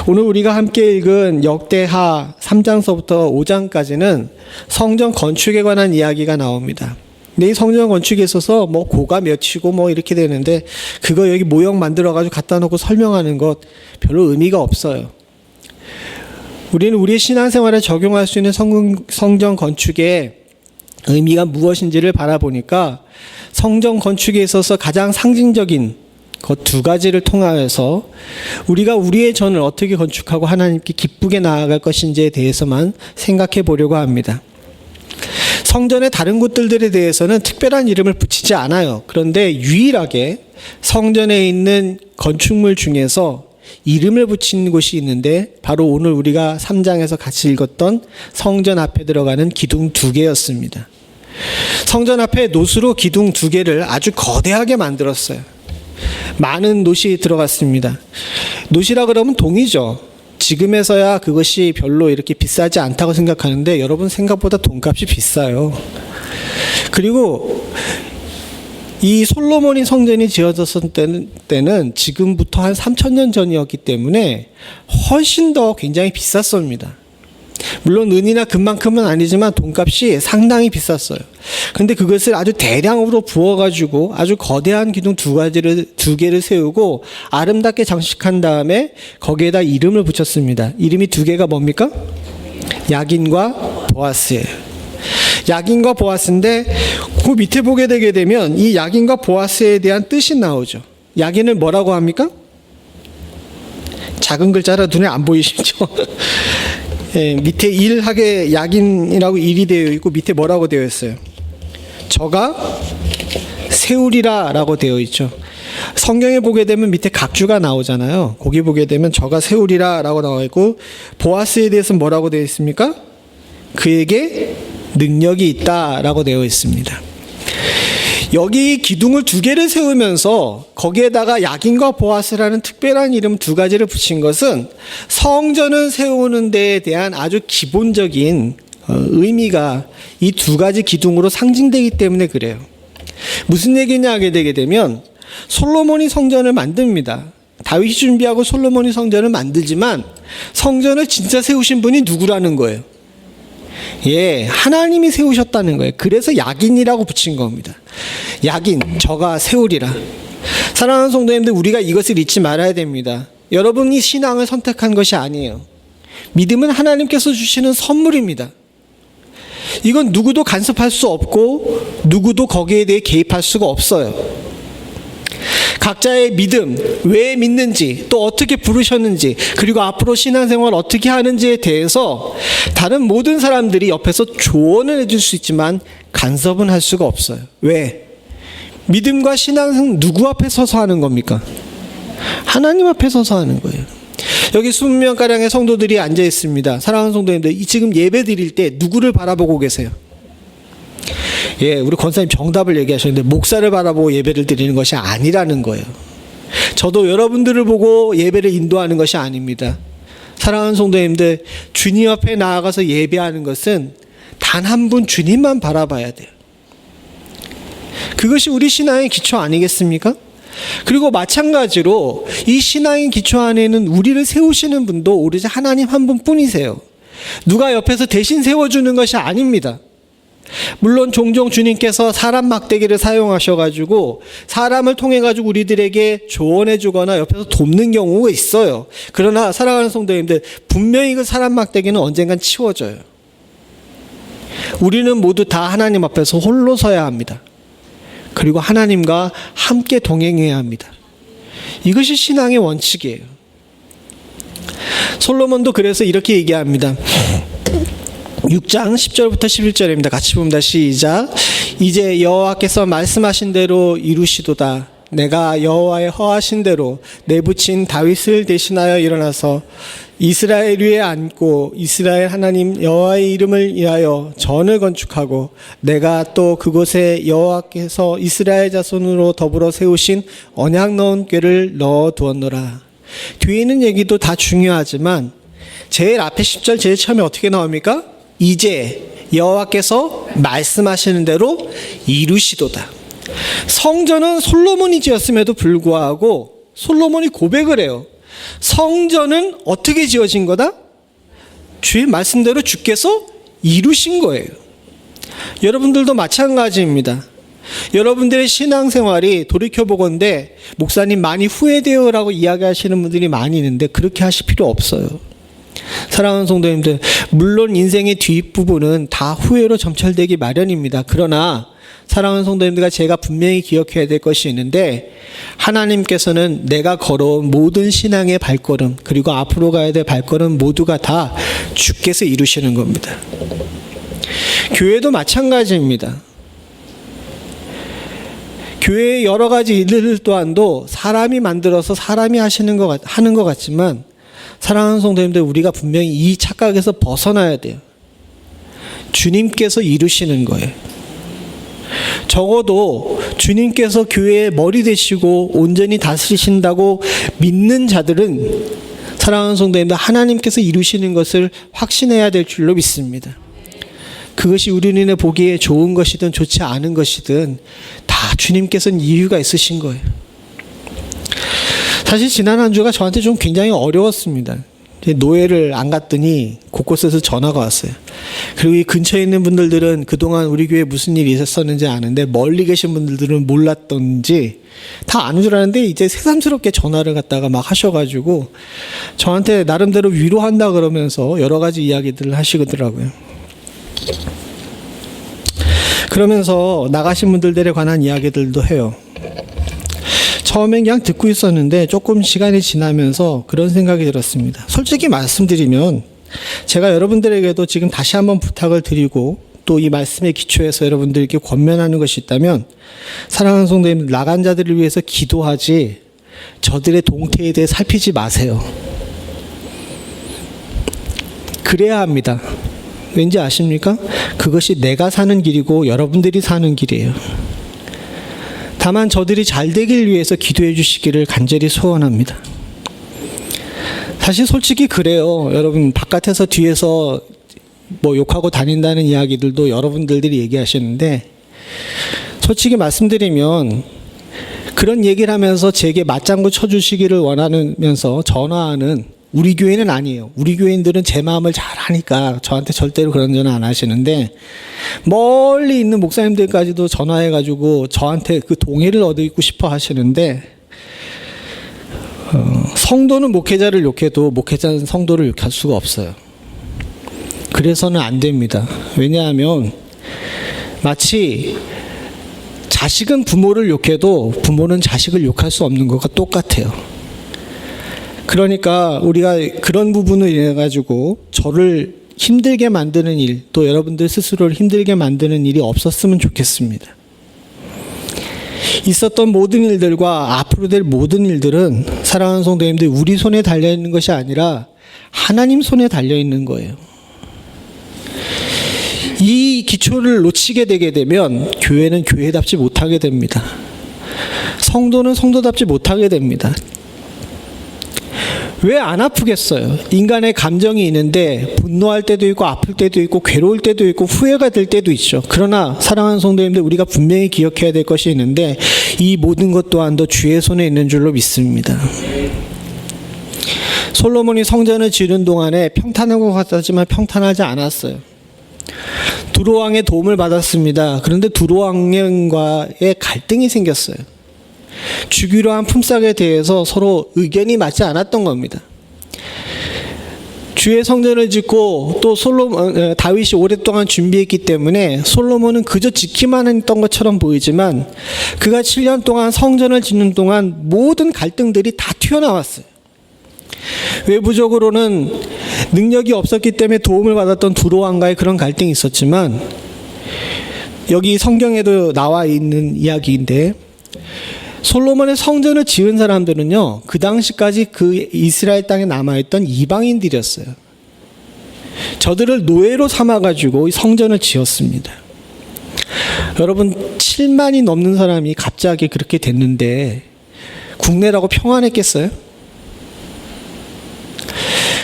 오늘 우리가 함께 읽은 역대하 3장서부터 5장까지는 성전 건축에 관한 이야기가 나옵니다. 근데 이 성전 건축에 있어서 뭐 고가 몇이고 뭐 이렇게 되는데, 그거 여기 모형 만들어가지고 갖다 놓고 설명하는 것 별로 의미가 없어요. 우리는 우리의 신앙생활에 적용할 수 있는 성전 건축의 의미가 무엇인지를 바라보니까, 성전 건축에 있어서 가장 상징적인 것 두 가지를 통하여서 우리가 우리의 전을 어떻게 건축하고 하나님께 기쁘게 나아갈 것인지에 대해서만 생각해 보려고 합니다. 성전의 다른 곳들에 대해서는 특별한 이름을 붙이지 않아요. 그런데 유일하게 성전에 있는 건축물 중에서 이름을 붙인 곳이 있는데, 바로 오늘 우리가 3장에서 같이 읽었던 성전 앞에 들어가는 기둥 2개였습니다. 성전 앞에 놋으로 기둥 2개를 아주 거대하게 만들었어요. 많은 놋이 들어갔습니다. 놋이라 그러면 동이죠. 지금에서야 그것이 별로 이렇게 비싸지 않다고 생각하는데, 여러분 생각보다 돈값이 비싸요. 그리고 이 솔로몬이 성전이 지어졌을 때는 지금부터 한 3,000년 전이었기 때문에 훨씬 더 굉장히 비쌌습니다. 물론 은이나 금만큼은 아니지만 돈값이 상당히 비쌌어요. 근데 그것을 아주 대량으로 부어가지고 아주 거대한 기둥 2개를 세우고 아름답게 장식한 다음에 거기에다 이름을 붙였습니다. 이름이 2개가 뭡니까? 야긴과 보아스예요. 야긴과 보아스인데, 그 밑에 보게 되게 되면 이 야긴과 보아스에 대한 뜻이 나오죠. 야긴을 뭐라고 합니까? 작은 글자라 눈에 안 보이시죠? 예, 밑에 일하게 야긴이라고 일이 되어 있고, 밑에 뭐라고 되어 있어요? 저가 세우리라 라고 되어 있죠. 성경에 보게 되면 밑에 각주가 나오잖아요. 거기 보게 되면 저가 세우리라 라고 나와 있고, 보아스에 대해서는 뭐라고 되어 있습니까? 그에게 능력이 있다 라고 되어 있습니다. 여기 기둥을 2개를 세우면서 거기에다가 야긴과 보아스라는 특별한 이름 2가지를 붙인 것은 성전을 세우는 데에 대한 아주 기본적인 의미가 이 2가지 기둥으로 상징되기 때문에 그래요. 무슨 얘기냐 하게 되게 되면, 솔로몬이 성전을 만듭니다. 다윗이 준비하고 솔로몬이 성전을 만들지만 성전을 진짜 세우신 분이 누구라는 거예요? 예, 하나님이 세우셨다는 거예요. 그래서 야긴이라고 붙인 겁니다. 야긴, 저가 세우리라. 사랑하는 성도님들, 우리가 이것을 잊지 말아야 됩니다. 여러분이 신앙을 선택한 것이 아니에요. 믿음은 하나님께서 주시는 선물입니다. 이건 누구도 간섭할 수 없고 누구도 거기에 대해 개입할 수가 없어요. 각자의 믿음, 왜 믿는지, 또 어떻게 부르셨는지, 그리고 앞으로 신앙생활 어떻게 하는지에 대해서 다른 모든 사람들이 옆에서 조언을 해줄 수 있지만 간섭은 할 수가 없어요. 왜? 믿음과 신앙은 누구 앞에 서서 하는 겁니까? 하나님 앞에 서서 하는 거예요. 여기 20명가량의 성도들이 앉아 있습니다. 사랑하는 성도님들, 지금 예배 드릴 때 누구를 바라보고 계세요? 예, 우리 권사님 정답을 얘기하셨는데 목사를 바라보고 예배를 드리는 것이 아니라는 거예요. 저도 여러분들을 보고 예배를 인도하는 것이 아닙니다. 사랑하는 성도님들, 주님 앞에 나아가서 예배하는 것은 단 한 분 주님만 바라봐야 돼요. 그것이 우리 신앙의 기초 아니겠습니까? 그리고 마찬가지로 이 신앙의 기초 안에는 우리를 세우시는 분도 오로지 하나님 한 분뿐이세요. 누가 옆에서 대신 세워주는 것이 아닙니다. 물론 종종 주님께서 사람 막대기를 사용하셔가지고 사람을 통해가지고 우리들에게 조언해주거나 옆에서 돕는 경우가 있어요. 그러나 사랑하는 성도님들, 분명히 그 사람 막대기는 언젠간 치워져요. 우리는 모두 다 하나님 앞에서 홀로 서야 합니다. 그리고 하나님과 함께 동행해야 합니다. 이것이 신앙의 원칙이에요. 솔로몬도 그래서 이렇게 얘기합니다. 6장 10절부터 11절입니다. 같이 봅니다. 시작. 이제 여호와께서 말씀하신 대로 이루시도다. 내가 여호와의 허하신 대로 내 부친 다윗을 대신하여 일어나서 이스라엘 위에 앉고 이스라엘 하나님 여호와의 이름을 위하여 전을 건축하고 내가 또 그곳에 여호와께서 이스라엘 자손으로 더불어 세우신 언약 넣은 궤를 넣어 두었노라. 뒤에 있는 얘기도 다 중요하지만 제일 앞에 10절 제일 처음에 어떻게 나옵니까? 이제 여호와께서 말씀하시는 대로 이루시도다. 성전은 솔로몬이 지었음에도 불구하고 솔로몬이 고백을 해요. 성전은 어떻게 지어진 거다? 주의 말씀대로 주께서 이루신 거예요. 여러분들도 마찬가지입니다. 여러분들의 신앙생활이 돌이켜보건대 목사님 많이 후회돼요 라고 이야기하시는 분들이 많이 있는데 그렇게 하실 필요 없어요. 사랑하는 성도님들, 물론 인생의 뒷부분은 다 후회로 점철되기 마련입니다. 그러나 사랑하는 성도님들과 제가 분명히 기억해야 될 것이 있는데 하나님께서는 내가 걸어온 모든 신앙의 발걸음 그리고 앞으로 가야 될 발걸음 모두가 다 주께서 이루시는 겁니다. 교회도 마찬가지입니다. 교회의 여러 가지 일들 또한도 사람이 만들어서 사람이 하는 것 같지만 사랑하는 성도님들, 우리가 분명히 이 착각에서 벗어나야 돼요. 주님께서 이루시는 거예요. 적어도 주님께서 교회의 머리 되시고 온전히 다스리신다고 믿는 자들은 사랑하는 성도님들, 하나님께서 이루시는 것을 확신해야 될 줄로 믿습니다. 그것이 우리는 보기에 좋은 것이든 좋지 않은 것이든 다 주님께서는 이유가 있으신 거예요. 사실 지난 한 주가 저한테 좀 굉장히 어려웠습니다. 노예를 안 갔더니 곳곳에서 전화가 왔어요. 그리고 이 근처에 있는 분들은 그동안 우리 교회에 무슨 일이 있었는지 아는데 멀리 계신 분들은 몰랐던지 다 아는 줄 아는데 이제 새삼스럽게 전화를 갖다가 막 하셔가지고 저한테 나름대로 위로한다 그러면서 여러 가지 이야기들을 하시더라고요. 그러면서 나가신 분들에 관한 이야기들도 해요. 처음엔 그냥 듣고 있었는데 조금 시간이 지나면서 그런 생각이 들었습니다. 솔직히 말씀드리면 제가 여러분들에게도 지금 다시 한번 부탁을 드리고 또 이 말씀에 기초해서 여러분들께 권면하는 것이 있다면 사랑하는 성도님, 나간 자들을 위해서 기도하지 저들의 동태에 대해 살피지 마세요. 그래야 합니다. 왠지 아십니까? 그것이 내가 사는 길이고 여러분들이 사는 길이에요. 다만 저들이 잘 되길 위해서 기도해 주시기를 간절히 소원합니다. 사실 솔직히 그래요. 여러분 바깥에서 뒤에서 뭐 욕하고 다닌다는 이야기들도 여러분들이 얘기하시는데 솔직히 말씀드리면 그런 얘기를 하면서 제게 맞장구 쳐주시기를 원하면서 전화하는 우리 교회는 아니에요. 우리 교인들은 제 마음을 잘 아니까 저한테 절대로 그런 전화 안 하시는데 멀리 있는 목사님들까지도 전화해가지고 저한테 그 동의를 얻고 싶어 하시는데 성도는 목회자를 욕해도 목회자는 성도를 욕할 수가 없어요. 그래서는 안 됩니다. 왜냐하면 마치 자식은 부모를 욕해도 부모는 자식을 욕할 수 없는 것과 똑같아요. 그러니까 우리가 그런 부분을 인해 가지고 저를 힘들게 만드는 일, 또 여러분들 스스로를 힘들게 만드는 일이 없었으면 좋겠습니다. 있었던 모든 일들과 앞으로 될 모든 일들은 사랑하는 성도님들, 우리 손에 달려있는 것이 아니라 하나님 손에 달려있는 거예요. 이 이 기초를 놓치게 되게 되면 교회는 교회답지 못하게 됩니다. 성도는 성도답지 못하게 됩니다. 왜 안 아프겠어요? 인간의 감정이 있는데 분노할 때도 있고 아플 때도 있고 괴로울 때도 있고 후회가 될 때도 있죠. 그러나 사랑하는 성도님들, 우리가 분명히 기억해야 될 것이 있는데 이 모든 것 또한도 주의 손에 있는 줄로 믿습니다. 솔로몬이 성전을 지은 동안에 평탄한 것 같았지만 평탄하지 않았어요. 두로왕의 도움을 받았습니다. 그런데 두로왕과의 갈등이 생겼어요. 주기로 한 품삯에 대해서 서로 의견이 맞지 않았던 겁니다. 주의 성전을 짓고 또 다윗이 오랫동안 준비했기 때문에 솔로몬은 그저 짓기만 했던 것처럼 보이지만 그가 7년 동안 성전을 짓는 동안 모든 갈등들이 다 튀어나왔어요. 외부적으로는 능력이 없었기 때문에 도움을 받았던 두로왕과의 그런 갈등이 있었지만, 여기 성경에도 나와 있는 이야기인데, 솔로몬의 성전을 지은 사람들은요, 그 당시까지 그 이스라엘 땅에 남아있던 이방인들이었어요. 저들을 노예로 삼아가지고 이 성전을 지었습니다. 여러분, 7만이 넘는 사람이 갑자기 그렇게 됐는데 국내라고 평안했겠어요?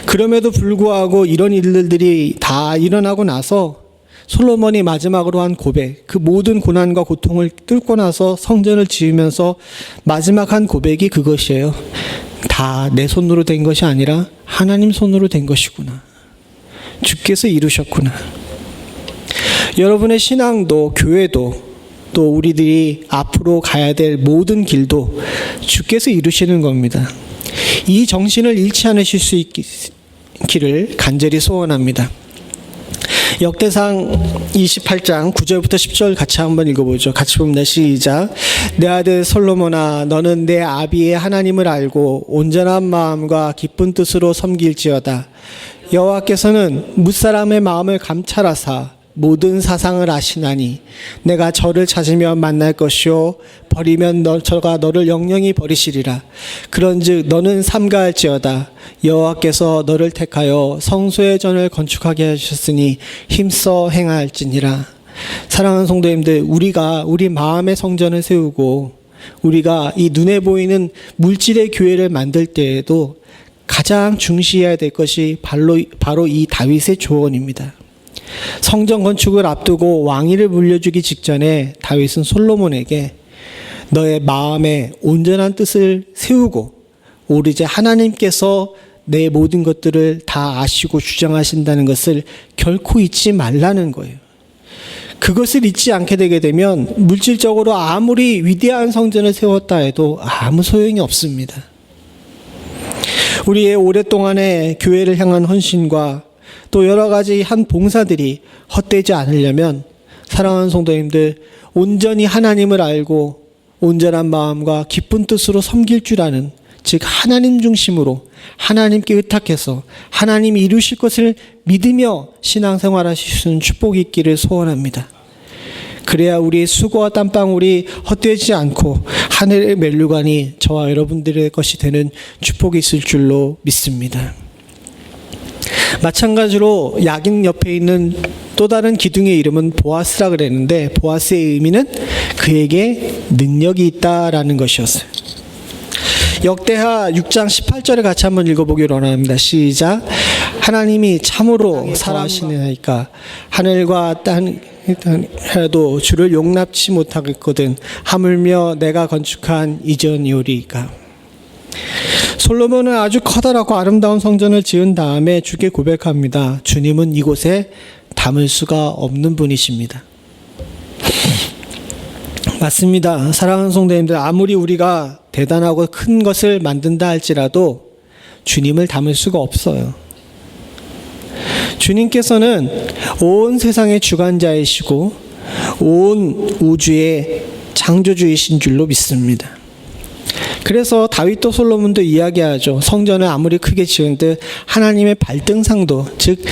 그럼에도 불구하고 이런 일들이 다 일어나고 나서 솔로몬이 마지막으로 한 고백, 그 모든 고난과 고통을 뚫고 나서 성전을 지으면서 마지막 한 고백이 그것이에요. 다 내 손으로 된 것이 아니라 하나님 손으로 된 것이구나. 주께서 이루셨구나. 여러분의 신앙도 교회도 또 우리들이 앞으로 가야 될 모든 길도 주께서 이루시는 겁니다. 이 정신을 잃지 않으실 수 있기를 간절히 소원합니다. 역대상 28장 9절부터 10절 같이 한번 읽어보죠. 같이 봅니다. 시작. 내 아들 솔로몬아, 너는 내 아비의 하나님을 알고 온전한 마음과 기쁜 뜻으로 섬길지어다. 여호와께서는 뭇사람의 마음을 감찰하사 모든 사상을 아시나니 내가 저를 찾으면 만날 것이요 버리면 저가 너를 영영히 버리시리라. 그런즉 너는 삼가할지어다. 여호와께서 너를 택하여 성소의 전을 건축하게 하셨으니 힘써 행할지니라. 사랑하는 성도님들, 우리가 우리 마음의 성전을 세우고 우리가 이 눈에 보이는 물질의 교회를 만들 때에도 가장 중시해야 될 것이 바로 이 다윗의 조언입니다. 성전 건축을 앞두고 왕위를 물려주기 직전에 다윗은 솔로몬에게 너의 마음에 온전한 뜻을 세우고 오리제 하나님께서 내 모든 것들을 다 아시고 주장하신다는 것을 결코 잊지 말라는 거예요. 그것을 잊지 않게 되게 되면 물질적으로 아무리 위대한 성전을 세웠다 해도 아무 소용이 없습니다. 우리의 오랫동안의 교회를 향한 헌신과 또 여러 가지 한 봉사들이 헛되지 않으려면 사랑하는 성도님들, 온전히 하나님을 알고 온전한 마음과 기쁜 뜻으로 섬길 줄 아는, 즉 하나님 중심으로 하나님께 의탁해서 하나님이 이루실 것을 믿으며 신앙생활하실 수 있는 축복이 있기를 소원합니다. 그래야 우리의 수고와 땀방울이 헛되지 않고 하늘의 멜류관이 저와 여러분들의 것이 되는 축복이 있을 줄로 믿습니다. 마찬가지로 야긴 옆에 있는 또 다른 기둥의 이름은 보아스라 그랬는데, 보아스의 의미는 그에게 능력이 있다라는 것이었어요. 역대하 6장 18절에 같이 한번 읽어보기를 원합니다. 시작. 하나님이 참으로 사랑하시니까 하늘과 땅 해도 주를 용납치 못하겠거든 하물며 내가 건축한 이전이오리이까. 솔로몬은 아주 커다랗고 아름다운 성전을 지은 다음에 주께 고백합니다. 주님은 이곳에 담을 수가 없는 분이십니다. 맞습니다. 사랑하는 성도님들, 아무리 우리가 대단하고 큰 것을 만든다 할지라도 주님을 담을 수가 없어요. 주님께서는 온 세상의 주관자이시고 온 우주의 창조주이신 줄로 믿습니다. 그래서 다윗도 솔로몬도 이야기하죠. 성전을 아무리 크게 지은듯 하나님의 발등상도, 즉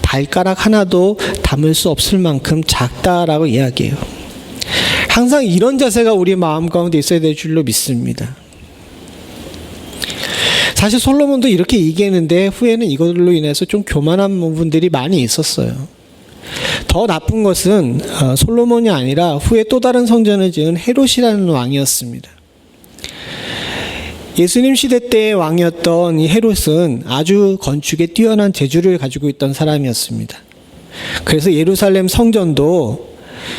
발가락 하나도 담을 수 없을 만큼 작다라고 이야기해요. 항상 이런 자세가 우리 마음 가운데 있어야 될 줄로 믿습니다. 사실 솔로몬도 이렇게 얘기했는데 후에는 이걸로 인해서 좀 교만한 부분들이 많이 있었어요. 더 나쁜 것은 솔로몬이 아니라 후에 또 다른 성전을 지은 헤롯이라는 왕이었습니다. 예수님 시대 때의 왕이었던 이 헤롯은 아주 건축에 뛰어난 재주를 가지고 있던 사람이었습니다. 그래서 예루살렘 성전도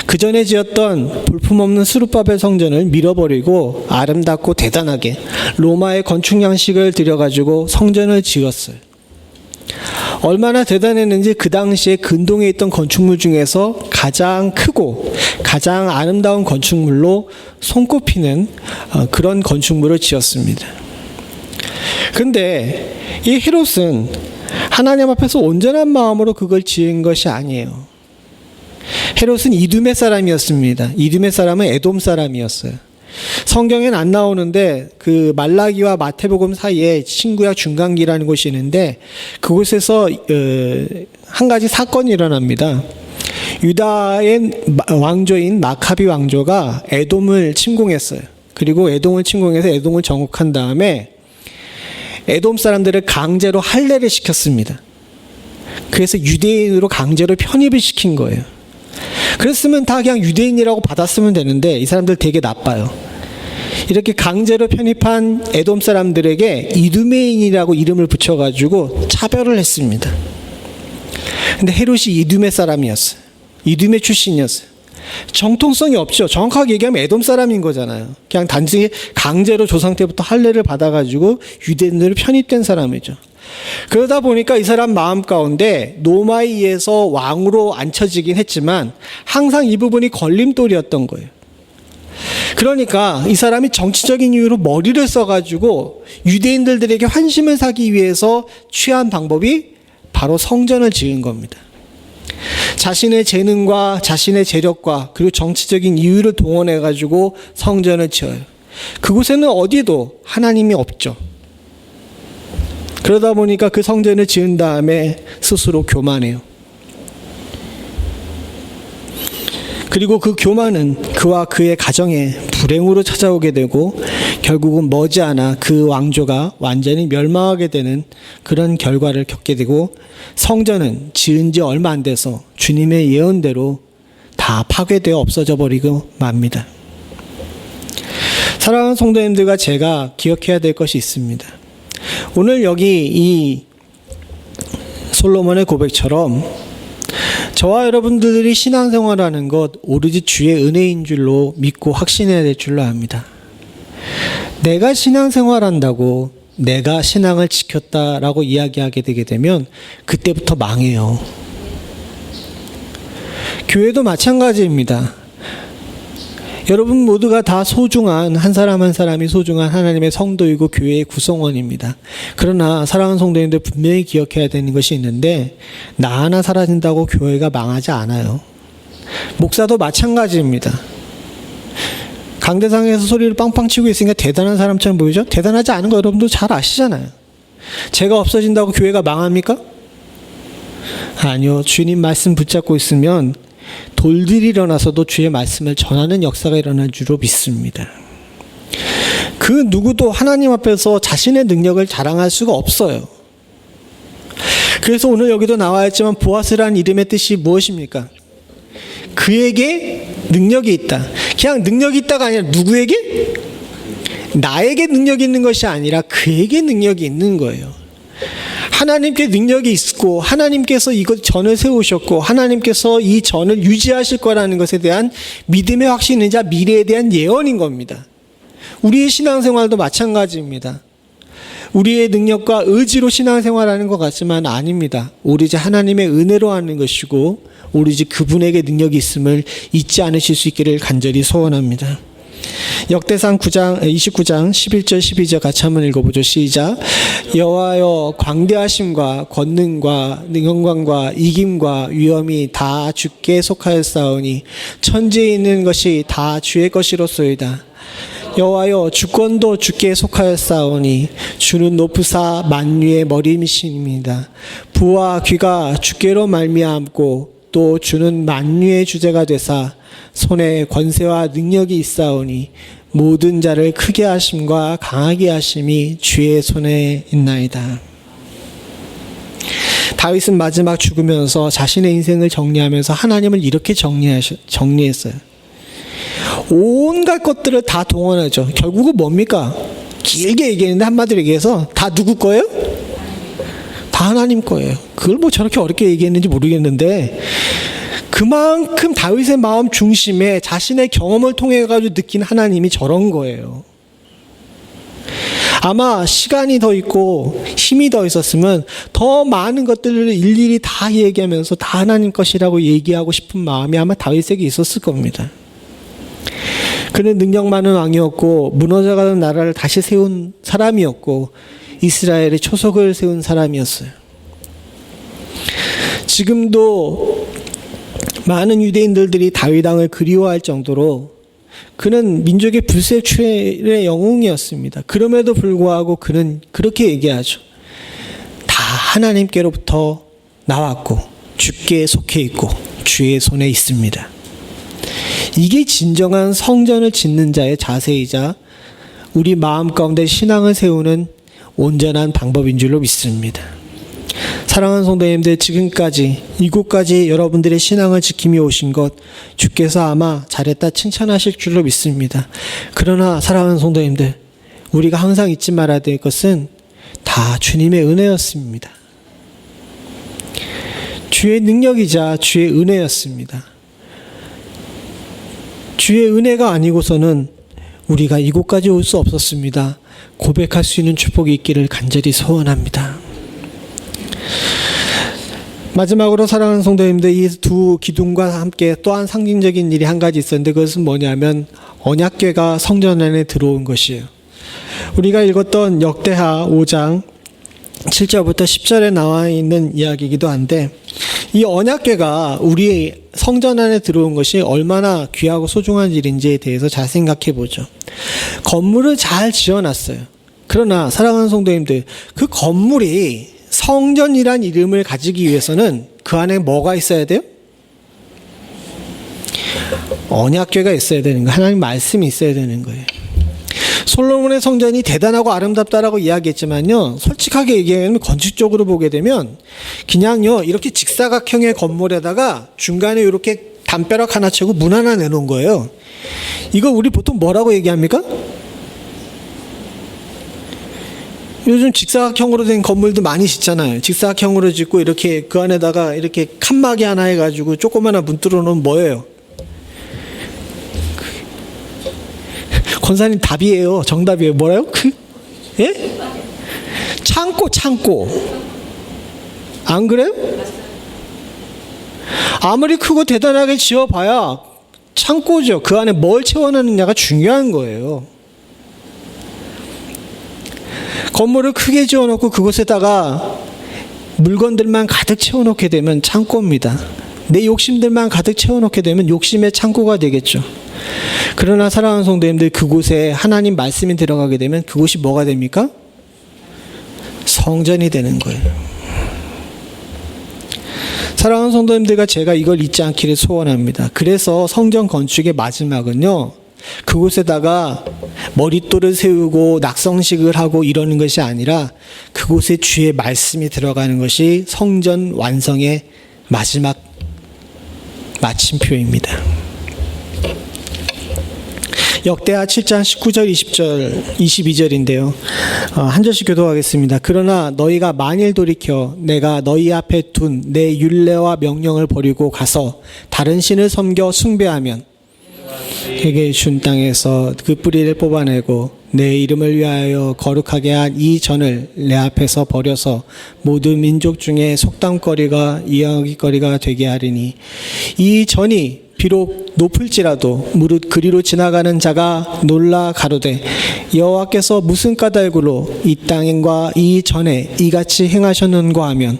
그 전에 지었던 볼품없는 스룹바벨 성전을 밀어버리고 아름답고 대단하게 로마의 건축 양식을 들여가지고 성전을 지었어요. 얼마나 대단했는지 그 당시에 근동에 있던 건축물 중에서 가장 크고 가장 아름다운 건축물로 손꼽히는 그런 건축물을 지었습니다. 그런데 이 헤롯은 하나님 앞에서 온전한 마음으로 그걸 지은 것이 아니에요. 헤롯은 이두메 사람이었습니다. 이두메 사람은 에돔 사람이었어요. 성경엔 안 나오는데 그 말라기와 마태복음 사이에 신구약 중간기라는 곳이 있는데 그곳에서 한 가지 사건이 일어납니다. 유다의 왕조인 마카비 왕조가 에돔을 침공했어요. 그리고 에돔을 침공해서 에돔을 정복한 다음에 에돔 사람들을 강제로 할례를 시켰습니다. 그래서 유대인으로 강제로 편입을 시킨 거예요. 그랬으면 다 그냥 유대인이라고 받았으면 되는데 이 사람들 되게 나빠요. 이렇게 강제로 편입한 에돔 사람들에게 이두메인이라고 이름을 붙여가지고 차별을 했습니다. 근데 헤롯이 이두메 사람이었어요. 이두메 출신이었어요. 정통성이 없죠. 정확하게 얘기하면 에돔 사람인 거잖아요. 그냥 단지 강제로 조상 때부터 할례를 받아가지고 유대인으로 편입된 사람이죠. 그러다 보니까 이 사람 마음 가운데 노마에 의해서 왕으로 앉혀지긴 했지만 항상 이 부분이 걸림돌이었던 거예요. 그러니까 이 사람이 정치적인 이유로 머리를 써가지고 유대인들에게 환심을 사기 위해서 취한 방법이 바로 성전을 지은 겁니다. 자신의 재능과 자신의 재력과 그리고 정치적인 이유를 동원해가지고 성전을 지어요. 그곳에는 어디도 하나님이 없죠. 그러다 보니까 그 성전을 지은 다음에 스스로 교만해요. 그리고 그 교만은 그와 그의 가정에 불행으로 찾아오게 되고 결국은 머지않아 그 왕조가 완전히 멸망하게 되는 그런 결과를 겪게 되고 성전은 지은 지 얼마 안 돼서 주님의 예언대로 다 파괴되어 없어져 버리고 맙니다. 사랑하는 성도님들과 제가 기억해야 될 것이 있습니다. 오늘 여기 이 솔로몬의 고백처럼 저와 여러분들이 신앙생활하는 것 오로지 주의 은혜인 줄로 믿고 확신해야 될 줄로 압니다. 내가 신앙생활한다고 내가 신앙을 지켰다라고 이야기하게 되게 되면 그때부터 망해요. 교회도 마찬가지입니다. 여러분 모두가 다 소중한 한 사람 한 사람이 소중한 하나님의 성도이고 교회의 구성원입니다. 그러나 사랑하는 성도님들 분명히 기억해야 되는 것이 있는데 나 하나 사라진다고 교회가 망하지 않아요. 목사도 마찬가지입니다. 강대상에서 소리를 빵빵 치고 있으니까 대단한 사람처럼 보이죠? 대단하지 않은 거 여러분도 잘 아시잖아요. 제가 없어진다고 교회가 망합니까? 아니요. 주님 말씀 붙잡고 있으면 돌들이 일어나서도 주의 말씀을 전하는 역사가 일어날 줄로 믿습니다. 그 누구도 하나님 앞에서 자신의 능력을 자랑할 수가 없어요. 그래서 오늘 여기도 나와 있지만 보아스라는 이름의 뜻이 무엇입니까? 그에게 능력이 있다. 그냥 능력이 있다가 아니라 누구에게? 나에게 능력이 있는 것이 아니라 그에게 능력이 있는 거예요. 하나님께 능력이 있고 하나님께서 이것 전을 세우셨고 하나님께서 이 전을 유지하실 거라는 것에 대한 믿음의 확신이자 미래에 대한 예언인 겁니다. 우리의 신앙생활도 마찬가지입니다. 우리의 능력과 의지로 신앙생활하는 것 같지만 아닙니다. 오로지 하나님의 은혜로 하는 것이고 오로지 그분에게 능력이 있음을 잊지 않으실 수 있기를 간절히 소원합니다. 역대상 29장 11절 12절 같이 한번 읽어보죠. 시작. 여호와여 광대하심과 권능과 영광과 이김과 위엄이 다 주께 속하였사오니 천지에 있는 것이 다 주의 것이로소이다. 여호와여 주권도 주께 속하였사오니 주는 높으사 만유의 머리이십니다. 부와 귀가 주께로 말미암고 또 주는 만유의 주제가 되사 손에 권세와 능력이 있사오니 모든 자를 크게 하심과 강하게 하심이 주의 손에 있나이다. 다윗은 마지막 죽으면서 자신의 인생을 정리하면서 하나님을 이렇게 정리했어요. 온갖 것들을 다 동원하죠. 결국은 뭡니까? 길게 얘기했는데 한마디로 얘기해서 다 누구 거예요? 다 하나님 거예요. 그걸 뭐 저렇게 어렵게 얘기했는지 모르겠는데 그만큼 다윗의 마음 중심에 자신의 경험을 통해 가지고 느낀 하나님이 저런 거예요. 아마 시간이 더 있고 힘이 더 있었으면 더 많은 것들을 일일이 다 얘기하면서 다 하나님 것이라고 얘기하고 싶은 마음이 아마 다윗에게 있었을 겁니다. 그는 능력 많은 왕이었고 무너져가는 나라를 다시 세운 사람이었고 이스라엘의 초석을 세운 사람이었어요. 지금도 많은 유대인들이 다윗 왕을 그리워할 정도로 그는 민족의 불세출의 영웅이었습니다. 그럼에도 불구하고 그는 그렇게 얘기하죠. 다 하나님께로부터 나왔고 주께 속해 있고 주의 손에 있습니다. 이게 진정한 성전을 짓는 자의 자세이자 우리 마음 가운데 신앙을 세우는 온전한 방법인 줄로 믿습니다. 사랑하는 성도님들, 지금까지 이곳까지 여러분들의 신앙을 지킴이 오신 것 주께서 아마 잘했다 칭찬하실 줄로 믿습니다. 그러나 사랑하는 성도님들, 우리가 항상 잊지 말아야 될 것은 다 주님의 은혜였습니다. 주의 능력이자 주의 은혜였습니다. 주의 은혜가 아니고서는 우리가 이곳까지 올 수 없었습니다. 고백할 수 있는 축복이 있기를 간절히 소원합니다. 마지막으로 사랑하는 성도님들, 이 두 기둥과 함께 또한 상징적인 일이 한 가지 있었는데 그것은 뭐냐면 언약궤가 성전 안에 들어온 것이에요. 우리가 읽었던 역대하 5장 7절부터 10절에 나와 있는 이야기이기도 한데 이 언약궤가 우리 성전 안에 들어온 것이 얼마나 귀하고 소중한 일인지에 대해서 잘 생각해 보죠. 건물을 잘 지어놨어요. 그러나 사랑하는 성도님들, 그 건물이 성전이란 이름을 가지기 위해서는 그 안에 뭐가 있어야 돼요? 언약궤가 있어야 되는 거예요. 하나님 말씀이 있어야 되는 거예요. 솔로몬의 성전이 대단하고 아름답다라고 이야기했지만요, 솔직하게 얘기하면 건축적으로 보게 되면 그냥요 이렇게 직사각형의 건물에다가 중간에 이렇게 담벼락 하나 치고 문 하나 내놓은 거예요. 이거 우리 보통 뭐라고 얘기합니까? 요즘 직사각형으로 된 건물도 많이 짓잖아요. 직사각형으로 짓고 이렇게 그 안에다가 이렇게 칸막이 하나 해가지고 조그마한 문 뚫어놓으면 뭐예요? 권사님 답이에요. 정답이에요. 뭐라요? 예? 창고. 안 그래요? 아무리 크고 대단하게 지어봐야 창고죠. 그 안에 뭘 채워넣느냐가 중요한 거예요. 건물을 크게 지어놓고 그곳에다가 물건들만 가득 채워놓게 되면 창고입니다. 내 욕심들만 가득 채워놓게 되면 욕심의 창고가 되겠죠. 그러나 사랑하는 성도님들, 그곳에 하나님 말씀이 들어가게 되면 그곳이 뭐가 됩니까? 성전이 되는 거예요. 사랑하는 성도님들과 제가 이걸 잊지 않기를 소원합니다. 그래서 성전 건축의 마지막은요, 그곳에다가 머릿돌을 세우고 낙성식을 하고 이러는 것이 아니라 그곳에 주의 말씀이 들어가는 것이 성전 완성의 마지막 마침표입니다. 역대하 7장 19절 20절 22절인데요. 한 절씩 교독하겠습니다. 그러나 너희가 만일 돌이켜 내가 너희 앞에 둔 내 율례와 명령을 버리고 가서 다른 신을 섬겨 숭배하면 내게 준 땅에서 그 뿌리를 뽑아내고 내 이름을 위하여 거룩하게 한 이 전을 내 앞에서 버려서 모든 민족 중에 속담거리가 이야기거리가 되게 하리니 이 전이 비록 높을지라도 무릇 그리로 지나가는 자가 놀라 가로되 여호와께서 무슨 까닭으로 이 땅과 이 전에 이같이 행하셨는가 하면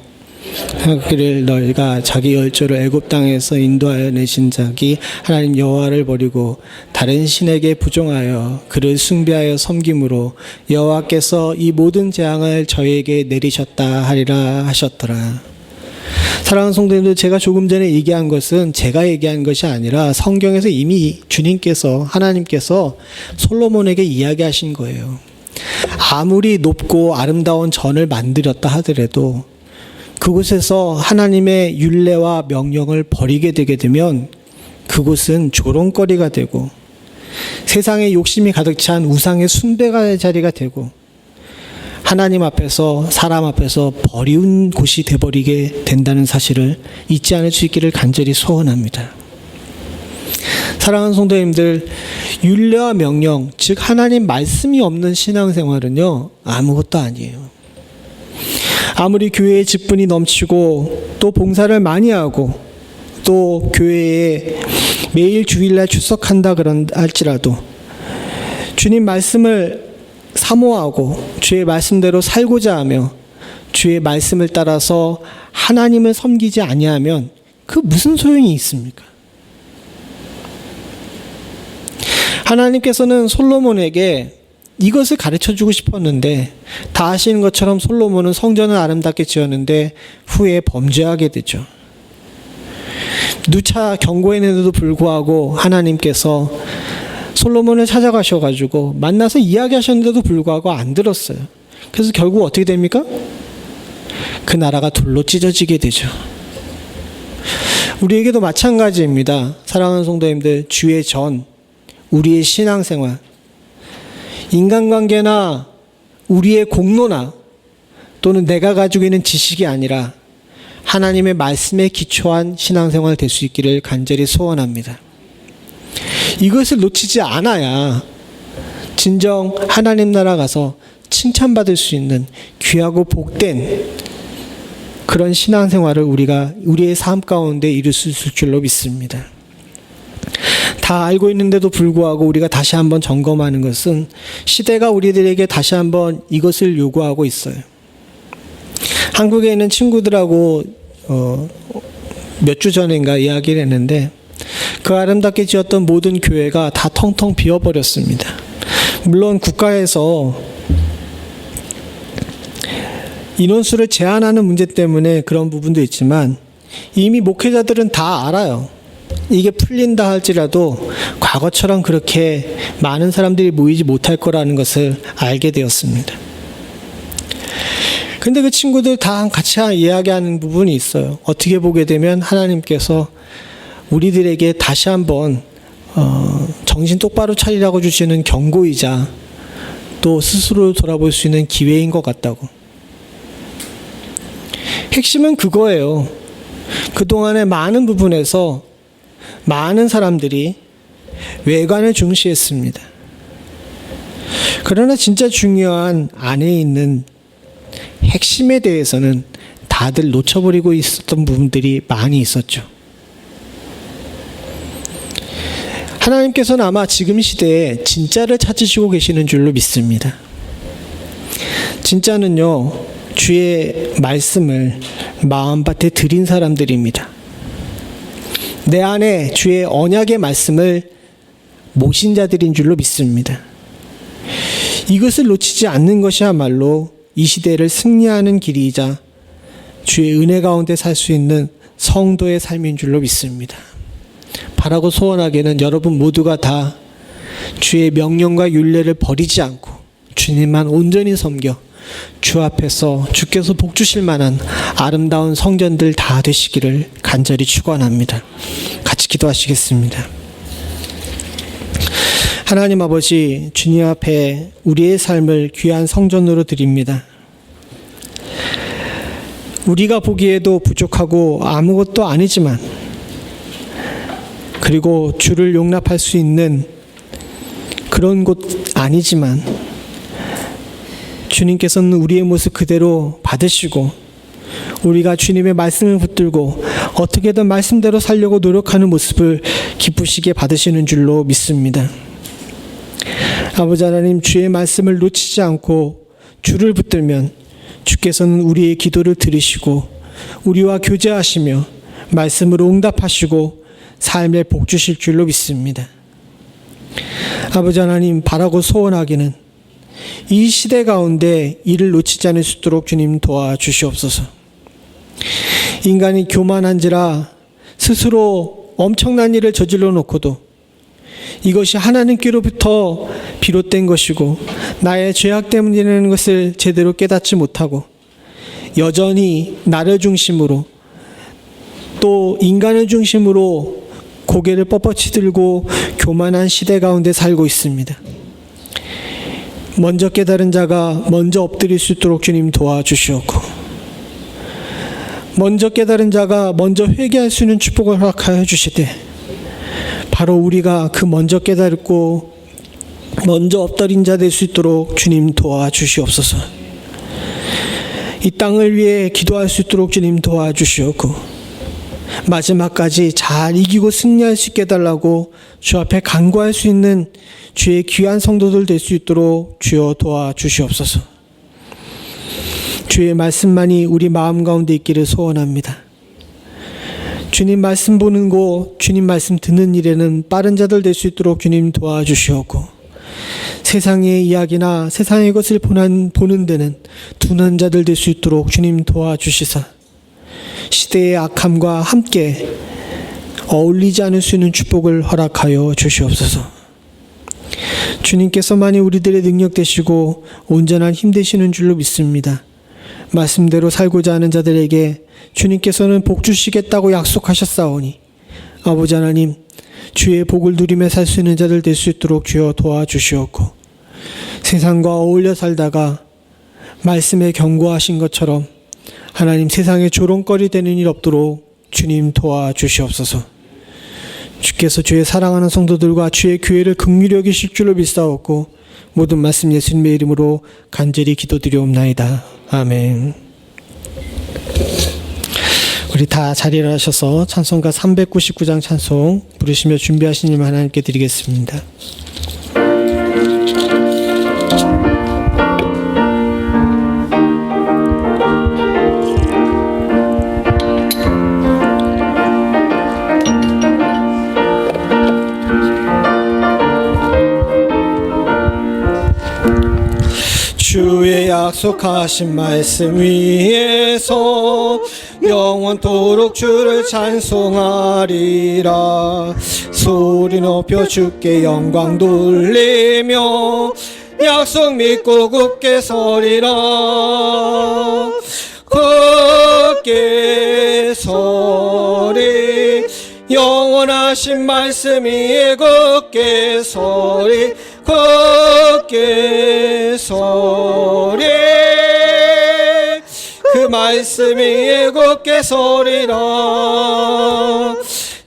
그를 너희가 자기 열조를 애굽 땅에서 인도하여 내신 자기 하나님 여호와를 버리고 다른 신에게 부종하여 그를 숭배하여 섬김으로 여호와께서 이 모든 재앙을 저희에게 내리셨다 하리라 하셨더라. 사랑하는 성도님들, 제가 조금 전에 얘기한 것은 제가 얘기한 것이 아니라 성경에서 이미 주님께서 하나님께서 솔로몬에게 이야기하신 거예요. 아무리 높고 아름다운 전을 만들었다 하더라도 그곳에서 하나님의 율례와 명령을 버리게 되게 되면 그곳은 조롱거리가 되고 세상의 욕심이 가득 찬 우상의 숭배의 자리가 되고 하나님 앞에서 사람 앞에서 버리운 곳이 되어버리게 된다는 사실을 잊지 않을 수 있기를 간절히 소원합니다. 사랑하는 성도님들, 율례와 명령, 즉 하나님 말씀이 없는 신앙생활은요, 아무것도 아니에요. 아무리 교회의 직분이 넘치고 또 봉사를 많이 하고 또 교회에 매일 주일날 출석한다 할지라도 주님 말씀을 사모하고 주의 말씀대로 살고자 하며 주의 말씀을 따라서 하나님을 섬기지 아니하면 그 무슨 소용이 있습니까? 하나님께서는 솔로몬에게 이것을 가르쳐주고 싶었는데 다 아시는 것처럼 솔로몬은 성전을 아름답게 지었는데 후에 범죄하게 되죠. 누차 경고했는데도 불구하고 하나님께서 솔로몬을 찾아가셔가지고 만나서 이야기하셨는데도 불구하고 안 들었어요. 그래서 결국 어떻게 됩니까? 그 나라가 돌로 찢어지게 되죠. 우리에게도 마찬가지입니다. 사랑하는 성도님들, 주의 전, 우리의 신앙생활, 인간관계나 우리의 공로나 또는 내가 가지고 있는 지식이 아니라 하나님의 말씀에 기초한 신앙생활 될 수 있기를 간절히 소원합니다. 이것을 놓치지 않아야 진정 하나님 나라 가서 칭찬받을 수 있는 귀하고 복된 그런 신앙생활을 우리가 우리의 삶 가운데 이룰 수 있을 줄로 믿습니다. 다 알고 있는데도 불구하고 우리가 다시 한번 점검하는 것은 시대가 우리들에게 다시 한번 이것을 요구하고 있어요. 한국에 있는 친구들하고 몇 주 전인가 이야기를 했는데 그 아름답게 지었던 모든 교회가 다 텅텅 비어버렸습니다. 물론 국가에서 인원수를 제한하는 문제 때문에 그런 부분도 있지만 이미 목회자들은 다 알아요. 이게 풀린다 할지라도 과거처럼 그렇게 많은 사람들이 모이지 못할 거라는 것을 알게 되었습니다. 근데 그 친구들 다 같이 이야기하는 부분이 있어요. 어떻게 보게 되면 하나님께서 우리들에게 다시 한번 정신 똑바로 차리라고 주시는 경고이자 또 스스로 돌아볼 수 있는 기회인 것 같다고. 핵심은 그거예요. 그동안의 많은 부분에서 많은 사람들이 외관을 중시했습니다. 그러나 진짜 중요한 안에 있는 핵심에 대해서는 다들 놓쳐버리고 있었던 부분들이 많이 있었죠. 하나님께서는 아마 지금 시대에 진짜를 찾으시고 계시는 줄로 믿습니다. 진짜는요, 주의 말씀을 마음밭에 들인 사람들입니다. 내 안에 주의 언약의 말씀을 모신 자들인 줄로 믿습니다. 이것을 놓치지 않는 것이야말로 이 시대를 승리하는 길이자 주의 은혜 가운데 살 수 있는 성도의 삶인 줄로 믿습니다. 바라고 소원하기는 여러분 모두가 다 주의 명령과 율례를 버리지 않고 주님만 온전히 섬겨 주 앞에서 주께서 복 주실 만한 아름다운 성전들 다 되시기를 간절히 축원합니다. 같이 기도하시겠습니다. 하나님 아버지, 주님 앞에 우리의 삶을 귀한 성전으로 드립니다. 우리가 보기에도 부족하고 아무것도 아니지만 그리고 주를 용납할 수 있는 그런 곳 아니지만 주님께서는 우리의 모습 그대로 받으시고 우리가 주님의 말씀을 붙들고 어떻게든 말씀대로 살려고 노력하는 모습을 기쁘시게 받으시는 줄로 믿습니다. 아버지 하나님, 주의 말씀을 놓치지 않고 주를 붙들면 주께서는 우리의 기도를 들으시고 우리와 교제하시며 말씀으로 응답하시고 삶에 복 주실 줄로 믿습니다. 아버지 하나님, 바라고 소원하기는 이 시대 가운데 이를 놓치지 않을 수 있도록 주님 도와주시옵소서. 인간이 교만한지라 스스로 엄청난 일을 저질러 놓고도 이것이 하나님께로부터 비롯된 것이고 나의 죄악 때문이라는 것을 제대로 깨닫지 못하고 여전히 나를 중심으로 또 인간을 중심으로 고개를 뻣뻣이 들고 교만한 시대 가운데 살고 있습니다. 먼저 깨달은 자가 먼저 엎드릴 수 있도록 주님 도와주시옵고, 먼저 깨달은 자가 먼저 회개할 수 있는 축복을 허락하여 주시되, 바로 우리가 그 먼저 깨달고 먼저 엎드린 자 될 수 있도록 주님 도와주시옵소서. 이 땅을 위해 기도할 수 있도록 주님 도와주시옵고, 마지막까지 잘 이기고 승리할 수 있게 해달라고 주 앞에 간구할 수 있는 주의 귀한 성도들 될 수 있도록 주여 도와주시옵소서. 주의 말씀만이 우리 마음 가운데 있기를 소원합니다. 주님 말씀 보는 곳, 주님 말씀 듣는 일에는 빠른 자들 될 수 있도록 주님 도와주시옵고, 세상의 이야기나 세상의 것을 보는 데는 둔한 자들 될 수 있도록 주님 도와주시사, 시대의 악함과 함께 어울리지 않을 수 있는 축복을 허락하여 주시옵소서. 주님께서만이 우리들의 능력 되시고 온전한 힘 되시는 줄로 믿습니다. 말씀대로 살고자 하는 자들에게 주님께서는 복 주시겠다고 약속하셨사오니, 아버지 하나님, 주의 복을 누리며 살 수 있는 자들 될 수 있도록 주여 도와주시옵고, 세상과 어울려 살다가 말씀에 경고하신 것처럼 하나님 세상에 조롱거리 되는 일 없도록 주님 도와주시옵소서. 주께서 주의 사랑하는 성도들과 주의 교회를 긍휼히 여기실 줄로 믿사옵고, 모든 말씀 예수님의 이름으로 간절히 기도드리옵나이다. 아멘. 우리 다 자리를 하셔서 찬송가 399장 찬송 부르시며 준비하신 일 하나님께 드리겠습니다. 주의 약속하신 말씀 위에서 영원토록 주를 찬송하리라. 소리 높여 주께 영광 돌리며 약속 믿고 굳게 서리라. 굳게 서리, 영원하신 말씀 위에 굳게 서리. 굳게 서리, 그 말씀 위에 굳게 서리라.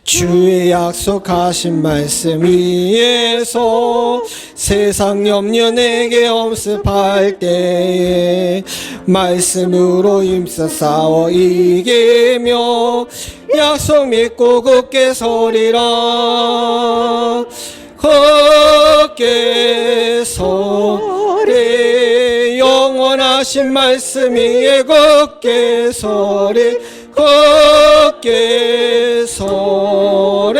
주의 약속하신 말씀 위에서 세상 염려 내게 엄습할 때에 말씀으로 힘써 싸워 이기며 약속 믿고 굳게 서리라. 굳게 서리, 영원하신 말씀 위에 굳게 서리. 굳게 서리,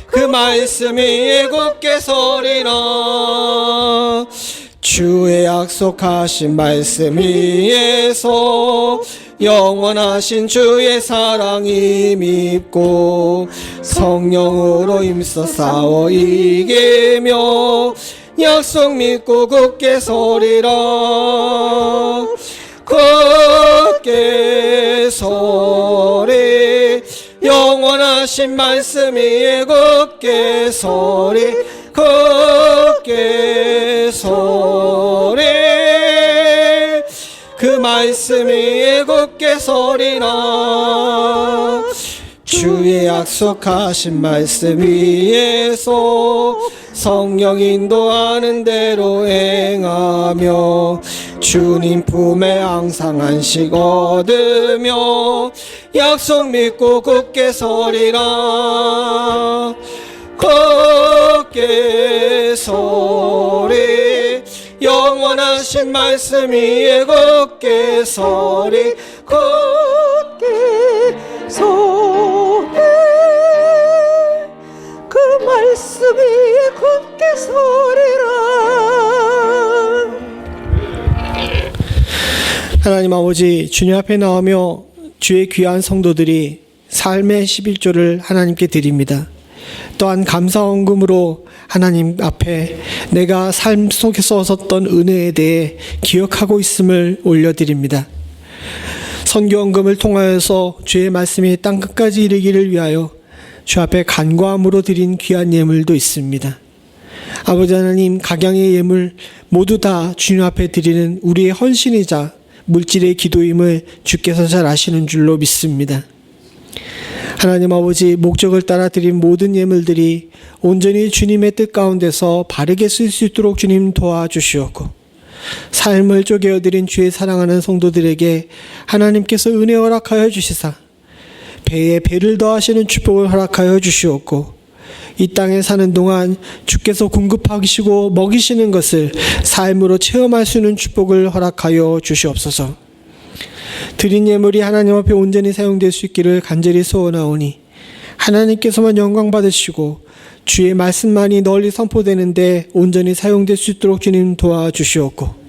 그 말씀 위에 굳게 서리라. 주의 약속하신 말씀 위에서 영원하신 주의 사랑이 믿고 성령으로 힘써 싸워 이기며 약속 믿고 굳게 서리라. 굳게 서리, 영원하신 말씀 위에 굳게 서리. 굳게 서리, 그 말씀 위에 굳게 서리라. 주의 약속하신 말씀 위에서 성령 인도하는 대로 행하며 주님 품에 항상 안식 얻으며 약속 믿고 굳게 서리라. 굳게 서리, 영원하신 말씀 위에 굳게 서리. 굳게 서리, 그 말씀 위에 굳게 서리라. 하나님 아버지, 주님 앞에 나오며 주의 귀한 성도들이 삶의 11조를 하나님께 드립니다. 또한 감사원금으로 하나님 앞에 내가 삶 속에서 얻었던 은혜에 대해 기억하고 있음을 올려드립니다. 선교원금을 통하여서 주의 말씀이 땅끝까지 이르기를 위하여 주 앞에 간과함으로 드린 귀한 예물도 있습니다. 아버지 하나님, 각양의 예물 모두 다 주님 앞에 드리는 우리의 헌신이자 물질의 기도임을 주께서 잘 아시는 줄로 믿습니다. 하나님 아버지, 목적을 따라 드린 모든 예물들이 온전히 주님의 뜻 가운데서 바르게 쓸 수 있도록 주님 도와주시옵고, 삶을 쪼개어 드린 주의 사랑하는 성도들에게 하나님께서 은혜 허락하여 주시사 배에 배를 더하시는 축복을 허락하여 주시옵고, 이 땅에 사는 동안 주께서 공급하시고 먹이시는 것을 삶으로 체험할 수 있는 축복을 허락하여 주시옵소서. 드린 예물이 하나님 앞에 온전히 사용될 수 있기를 간절히 소원하오니 하나님께서만 영광 받으시고 주의 말씀만이 널리 선포되는데 온전히 사용될 수 있도록 주님 도와주시옵고,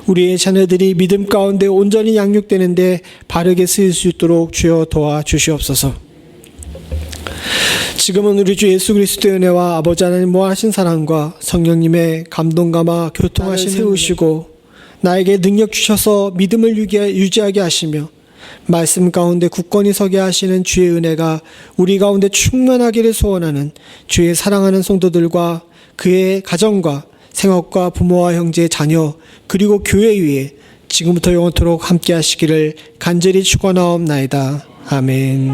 우리의 자녀들이 믿음 가운데 온전히 양육되는데 바르게 쓰일 수 있도록 주여 도와주시옵소서. 지금은 우리 주 예수 그리스도의 은혜와 아버지 하나님 무한하신 사랑과 성령님의 감동감화 교통하신 세우시고 나에게 능력 주셔서 믿음을 유지하게 하시며 말씀 가운데 굳건히 서게 하시는 주의 은혜가 우리 가운데 충만하기를 소원하는 주의 사랑하는 성도들과 그의 가정과 생업과 부모와 형제, 자녀 그리고 교회 위에 지금부터 영원토록 함께 하시기를 간절히 축원하옵나이다. 아멘.